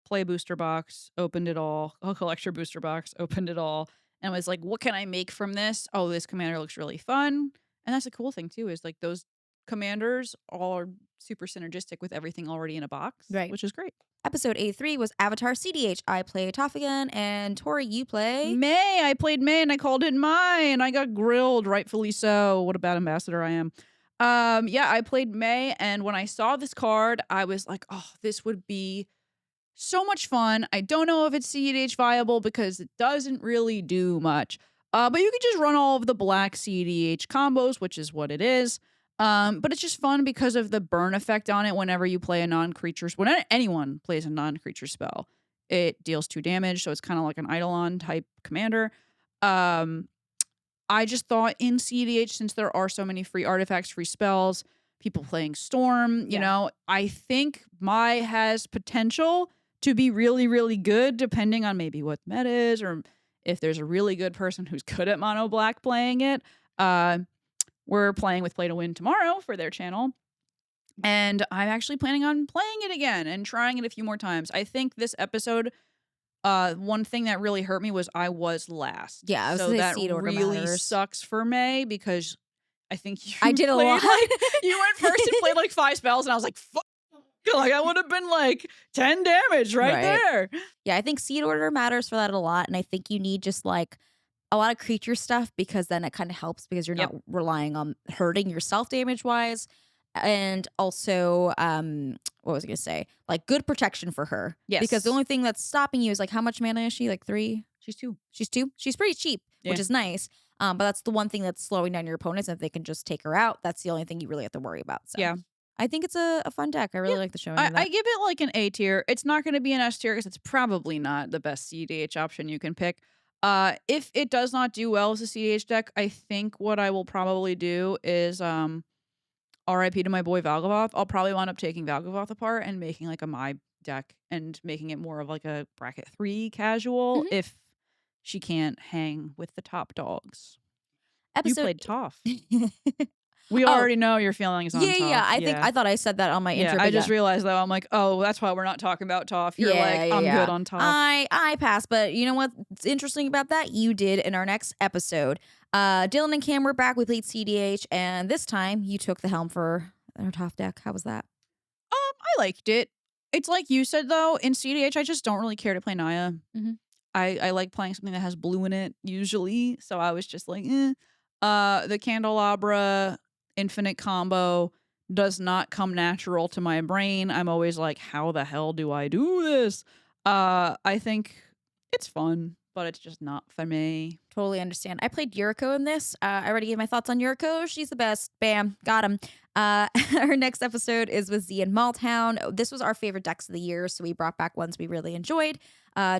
play booster box, opened it all, a collector booster box, opened it all, and was like, what can I make from this? Oh, this commander looks really fun. And that's a cool thing too, is like those commanders all are super synergistic with everything already in a box, Right. which is great. Episode 83 was Avatar CDH. I play Toph again, and Tori, you play. May. I played May and I called it mine. I got grilled, rightfully so. What a bad ambassador I am. Yeah, I played May, and when I saw this card, I was like, oh, this would be so much fun. I don't know if it's CEDH viable because it doesn't really do much. But you can just run all of the black CEDH combos, which is what it is. But it's just fun because of the burn effect on it whenever you play a non-creature. When anyone plays a non-creature spell, it deals 2 damage, so it's kind of like an Eidolon type commander. Um, I just thought in CEDH, since there are so many free artifacts, free spells, people playing Storm, you know, I think Mai has potential to be really, really good, depending on maybe what meta is, or if there's a really good person who's good at mono black playing it. We're playing with Play to Win tomorrow for their channel. And I'm actually planning on playing it again and trying it a few more times. I think this episode, one thing that really hurt me was I was last. Yeah, I was so gonna say that seed order really matters. sucks for May because I think you I did a lot. You went first and played like 5 spells, and I was like, fuck. Like I would have been like 10 damage right there. Yeah, I think seed order matters for that a lot. And I think you need just like a lot of creature stuff because then it kind of helps because you're not relying on hurting yourself damage wise. And also, what was I gonna say? Like good protection for her. Yes. Because the only thing that's stopping you is like how much mana is she? Like 3? She's 2. She's 2? She's pretty cheap, which is nice. But that's the one thing that's slowing down your opponents. If they can just take her out, that's the only thing you really have to worry about. So Yeah. I think it's a fun deck. I really like the showing of that. I give it like an A tier. It's not going to be an S tier because it's probably not the best CDH option you can pick. If it does not do well as a CDH deck, I think what I will probably do is RIP to my boy Valgavoth. I'll probably wind up taking Valgavoth apart and making like a Mai deck and making it more of like a bracket 3 casual if she can't hang with the top dogs. You played Toph. We already know your feelings on Toph. Yeah. I thought I said that on my intro. I just realized though, I'm like, oh, that's why we're not talking about Toph. You're like, I'm good on Toph. I passed, but you know what's interesting about that? You did in our next episode. Dylan and Cam were back. We played CDH, and this time you took the helm for our Toph deck. How was that? I liked it. It's like you said though, in CDH, I just don't really care to play Naya. I like playing something that has blue in it usually, so I was just like, the Candelabra infinite combo does not come natural to my brain. I'm always like, how the hell do I do this? I think it's fun, but it's just not for me. Totally understand. I played Yuriko in this. I already gave my thoughts on Yuriko. She's the best. Bam. Got him. Our next episode is with Z and Maltown. This was our favorite decks of the year, so we brought back ones we really enjoyed.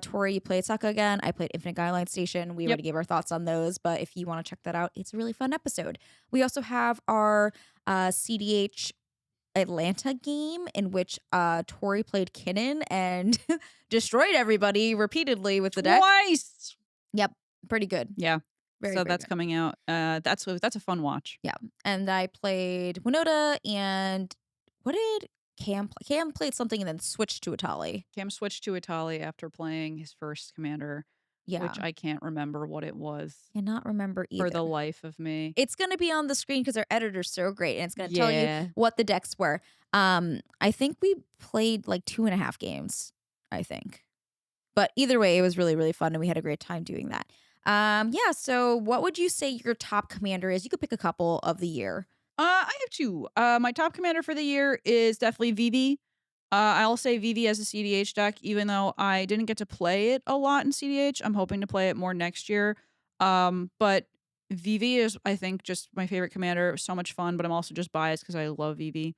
Tori, you played Sokka again. I played Infinite Guideline Station. We already gave our thoughts on those, but if you want to check that out, it's a really fun episode. We also have our CDH Atlanta game in which Tori played Kinnan and destroyed everybody repeatedly with the deck. Twice! Yep. Pretty good. Yeah. Very that's good. coming out. That's a fun watch. Yeah. And I played Winota, and what did Cam play? Cam played something and then switched to Atali. Cam switched to Atali after playing his first commander. Yeah. Which I can't remember what it was. Cannot remember either. For the life of me. It's going to be on the screen because our editor's so great, and it's going to tell you what the decks were. I think we played like 2.5 games, I think. But either way, it was really, really fun, and we had a great time doing that. So what would you say your top commander is? You could pick a couple of the year. I have 2. My top commander for the year is definitely Vivi. I'll say Vivi as a CDH deck, even though I didn't get to play it a lot in CDH. I'm hoping to play it more next year. But Vivi is, I think, just my favorite commander. It was so much fun, but I'm also just biased because I love Vivi.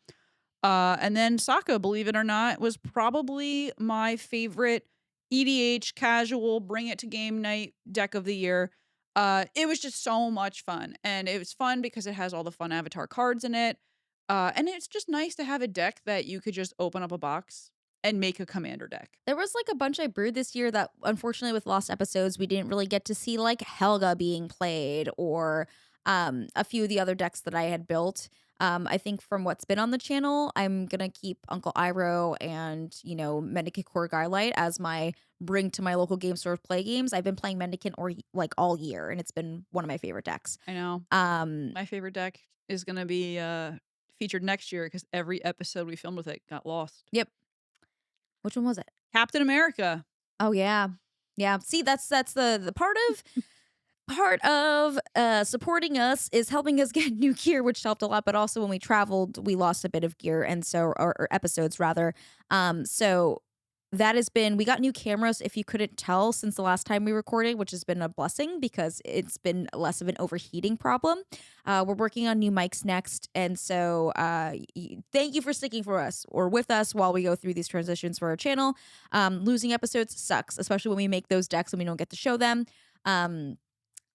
And then Sokka, believe it or not, was probably my favorite EDH casual bring it to game night deck of the year. It was just so much fun, and it was fun because it has all the fun avatar cards in it. And it's just nice to have a deck that you could just open up a box and make a commander deck. There was like a bunch I brewed this year that unfortunately with lost episodes we didn't really get to see, like Helga being played or a few of the other decks that I had built. I think from what's been on the channel, I'm gonna keep Uncle Iroh and Mendicant Core Guidelight as my bring to my local game store play games. I've been playing Mendicant like all year, and it's been one of my favorite decks. I know. My favorite deck is gonna be featured next year because every episode we filmed with it got lost. Yep. Which one was it? Captain America. Oh yeah. Yeah. See, that's the part of supporting us is helping us get new gear, which helped a lot. But also when we traveled, we lost a bit of gear, and so or episodes rather. So that has been we got new cameras if you couldn't tell since the last time we recorded, which has been a blessing because it's been less of an overheating problem. We're working on new mics next, and so thank you for sticking for us or with us while we go through these transitions for our channel. Losing episodes sucks, especially when we make those decks and we don't get to show them.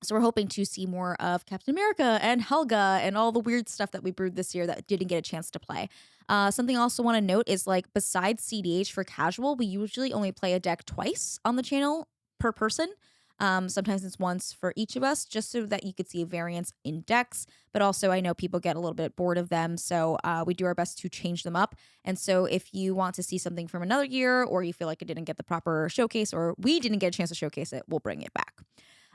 So we're hoping to see more of Captain America and Helga and all the weird stuff that we brewed this year that didn't get a chance to play. Something I also want to note is like besides CDH for casual, we usually only play a deck twice on the channel per person. Sometimes it's once for each of us, just so that you could see a variance in decks. But also, I know people get a little bit bored of them, so we do our best to change them up. And so, if you want to see something from another year, or you feel like it didn't get the proper showcase, or we didn't get a chance to showcase it, we'll bring it back.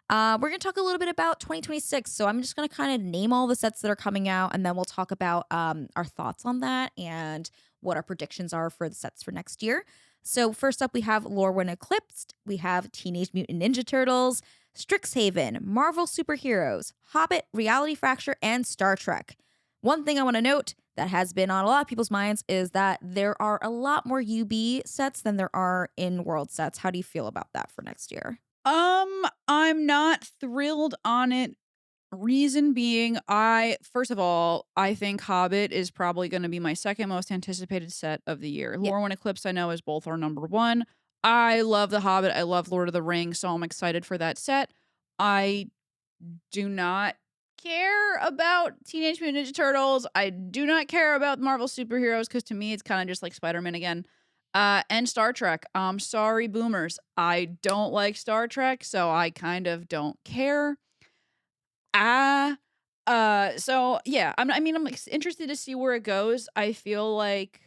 We're going to talk a little bit about 2026. So I'm just going to kind of name all the sets that are coming out, and then we'll talk about our thoughts on that and what our predictions are for the sets for next year. So first up, we have Lorwyn Eclipsed. We have Teenage Mutant Ninja Turtles, Strixhaven, Marvel Superheroes, Hobbit, Reality Fracture, and Star Trek. One thing I want to note that has been on a lot of people's minds is that there are a lot more UB sets than there are in-world sets. How do you feel about that for next year? I'm not thrilled on it. Reason being, first of all, I think Hobbit is probably going to be my second most anticipated set of the year. Yep. Lorwyn Eclipse, I know, is both our number one. I love The Hobbit. I love Lord of the Rings, so I'm excited for that set. I do not care about Teenage Mutant Ninja Turtles. I do not care about Marvel superheroes because to me, it's kind of just like Spider-Man again. And Star Trek. Sorry, boomers. I don't like Star Trek, so I kind of don't care. Ah, so yeah, I'm interested to see where it goes. I feel like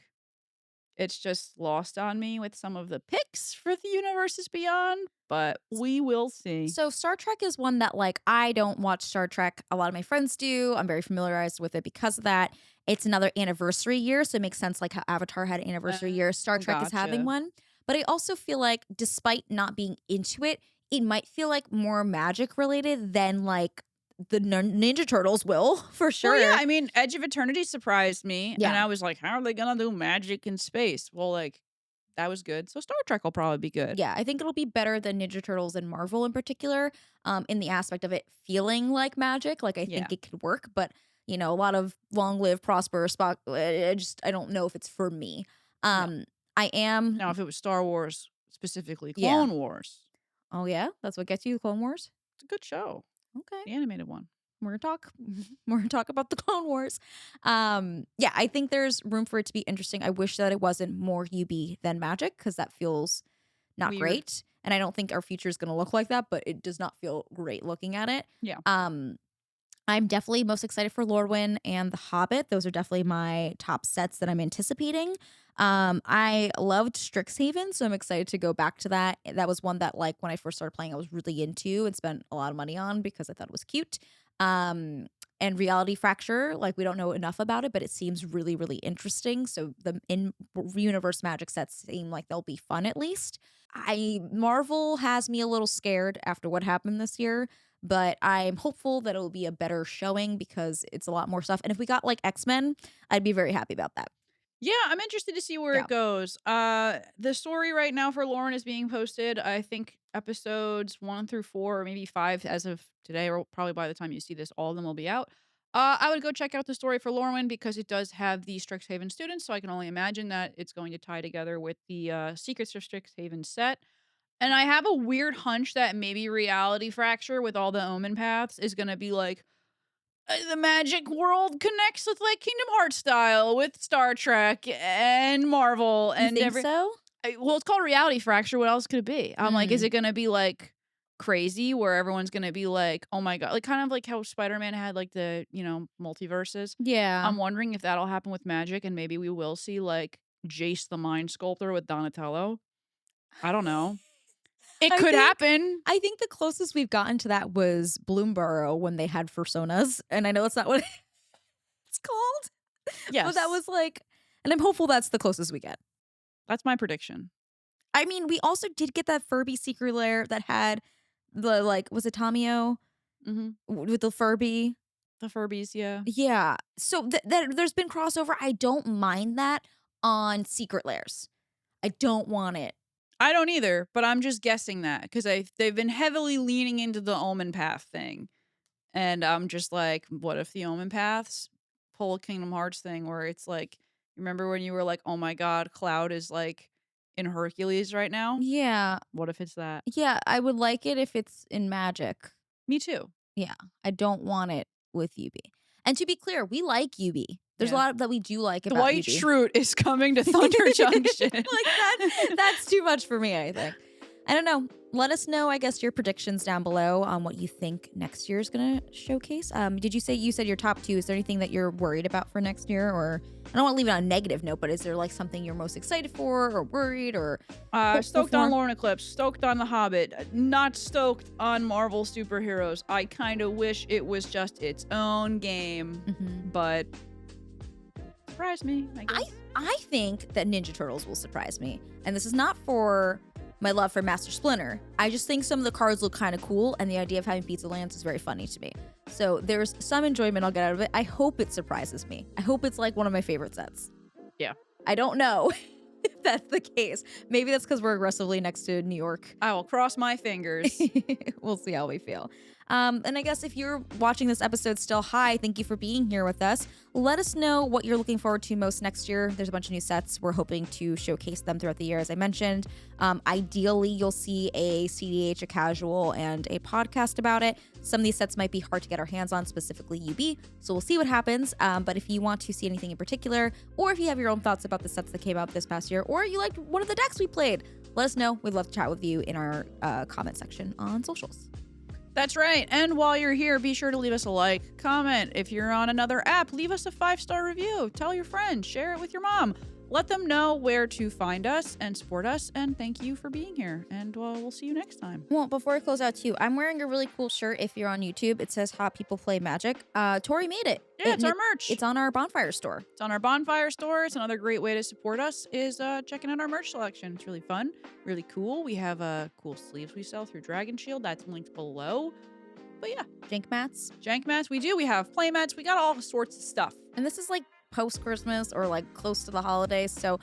it's just lost on me with some of the picks for the universes beyond, but we will see. So Star Trek is one that like I don't watch Star Trek. A lot of my friends do. I'm very familiarized with it because of that. It's another anniversary year, so it makes sense like how Avatar had an anniversary year. Star Trek is having Gotcha. one. But I also feel like despite not being into it, it might feel like more magic related than like the Ninja Turtles will, for Well, yeah, sure. I mean, Edge of Eternity surprised me, and Yeah. I was like, "How are they gonna do magic in space?" Well, like, that was good. So Star Trek will probably be good. Yeah, I think it'll be better than Ninja Turtles and Marvel in particular, in the aspect of it feeling like magic. Like I Yeah. think it could work, but a lot of long live prosper Spock. I don't know if it's for me. No. Um, I am. Now, if it was Star Wars, specifically Yeah. Clone Wars, Oh yeah, that's what gets you Clone Wars. it's a good show. Okay. The animated one. We're gonna talk we're gonna talk about the Clone Wars. Yeah, I think there's room for it to be interesting. I wish that it wasn't more UB than Magic because that feels not Weird. great. And I don't think our future is gonna look like that, but it does not feel great looking at it. Yeah. I'm definitely most excited for Lorwyn and The Hobbit. Those are definitely my top sets that I'm anticipating. I loved Strixhaven, so I'm excited to go back to that. That was one that, like, when I first started playing, I was really into and spent a lot of money on because I thought it was cute. And Reality Fracture, like, we don't know enough about it, but it seems really, really interesting. So the in-universe magic sets seem like they'll be fun at least. Marvel has me a little scared after what happened this year, but I'm hopeful that it'll be a better showing because it's a lot more stuff. And if we got like X-Men, I'd be very happy about that. Yeah, I'm interested to see where Yeah. it goes. The story right now for Lauren is being posted. I think episodes 1 through 4, or maybe 5 as of today, or probably by the time you see this, all of them will be out. I would go check out the story for Lorwyn because it does have the Strixhaven students, so I can only imagine that it's going to tie together with the Secrets of Strixhaven set. And I have a weird hunch that maybe Reality Fracture with all the Omen paths is gonna be like the magic world connects with like Kingdom Hearts style with Star Trek and Marvel You and think so? well, it's called Reality Fracture. What else could it be? I'm like, is Mm. it gonna be like crazy where everyone's gonna be like, oh my god, like kind of like how Spider-Man had like the multiverses. Yeah. I'm wondering if that'll happen with magic, and maybe we will see like Jace the Mind Sculptor with Donatello. I don't know. It I could think happen. I think the closest we've gotten to that was Bloomborough when they had personas, and I know it's not what it's called, but that Yes. was like, and I'm hopeful that's the closest we get. That's my prediction. I mean, we also did get that Furby secret lair that had the like, was it Tamio Mhm. with the Furby? The Furbies, yeah. Yeah. So there's been crossover. I don't mind that on secret lairs. I don't want it. I don't either, but I'm just guessing that because they've been heavily leaning into the Omen Path thing. And I'm just like, what if the Omen Paths pull a Kingdom Hearts thing where it's like, remember when you were like, oh my God, Cloud is like in Hercules right now? Yeah. What if it's that? Yeah, I would like it if it's in Magic. Me too. Yeah, I don't want it with Yubi. And to be clear, we like Yubi. There's a Yeah. lot that we do like about Dwight Yubi. Schrute is coming to Thunder Junction. That's too much for me, I think. I don't know. Let us know, I guess, your predictions down below on what you think next year is going to showcase. Did you said your top 2? Is there anything that you're worried about for next year? Or I don't want to leave it on a negative note, but is there like something you're most excited for or worried or hopeful Stoked on for? Lorne Eclipse, stoked on The Hobbit, not stoked on Marvel superheroes. I kind of wish it was just its own game, Mhm. but surprise me, I guess. I think that Ninja Turtles will surprise me. And this is not for my love for Master Splinter. I just think some of the cards look kind of cool, and the idea of having Pizza Lands is very funny to me. So there's some enjoyment I'll get out of it. I hope it surprises me. I hope it's like one of my favorite sets. Yeah. I don't know if that's the case. Maybe that's because we're aggressively next to New York. I will cross my fingers. We'll see how we feel. And I guess if you're watching this episode still, hi, thank you for being here with us. Let us know what you're looking forward to most next year. There's a bunch of new sets. We're hoping to showcase them throughout the year, as I mentioned. Ideally, you'll see a CDH, a casual, and a podcast about it. Some of these sets might be hard to get our hands on, specifically UB, so we'll see what happens. But if you want to see anything in particular, or if you have your own thoughts about the sets that came out this past year, or you liked one of the decks we played, let us know. We'd love to chat with you in our comment section on socials. That's right. And while you're here, be sure to leave us a like, comment. If you're on another app, leave us a 5-star review. Tell your friends, share it with your mom. Let them know where to find us and support us. And thank you for being here. And we'll see you next time. Well, before we close out too, I'm wearing a really cool shirt. If you're on YouTube, it says Hot People Play Magic. Tori made it. Yeah, it's our merch. It's on our Bonfire store. It's on our Bonfire store. It's another great way to support us is checking out our merch selection. It's really fun, really cool. We have cool sleeves we sell through Dragon Shield. That's linked below. But yeah, Jank mats. jank mats. We do. We have play mats. We got all sorts of stuff. And this is like post-Christmas or like close to the holidays. So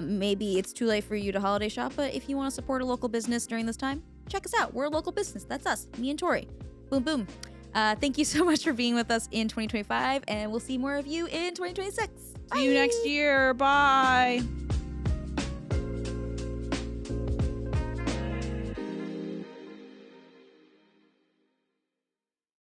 maybe it's too late for you to holiday shop. But if you want to support a local business during this time, check us out. We're a local business. That's us, me and Tori. Boom, boom. Thank you so much for being with us in 2025. And we'll see more of you in 2026. See you next year. Bye.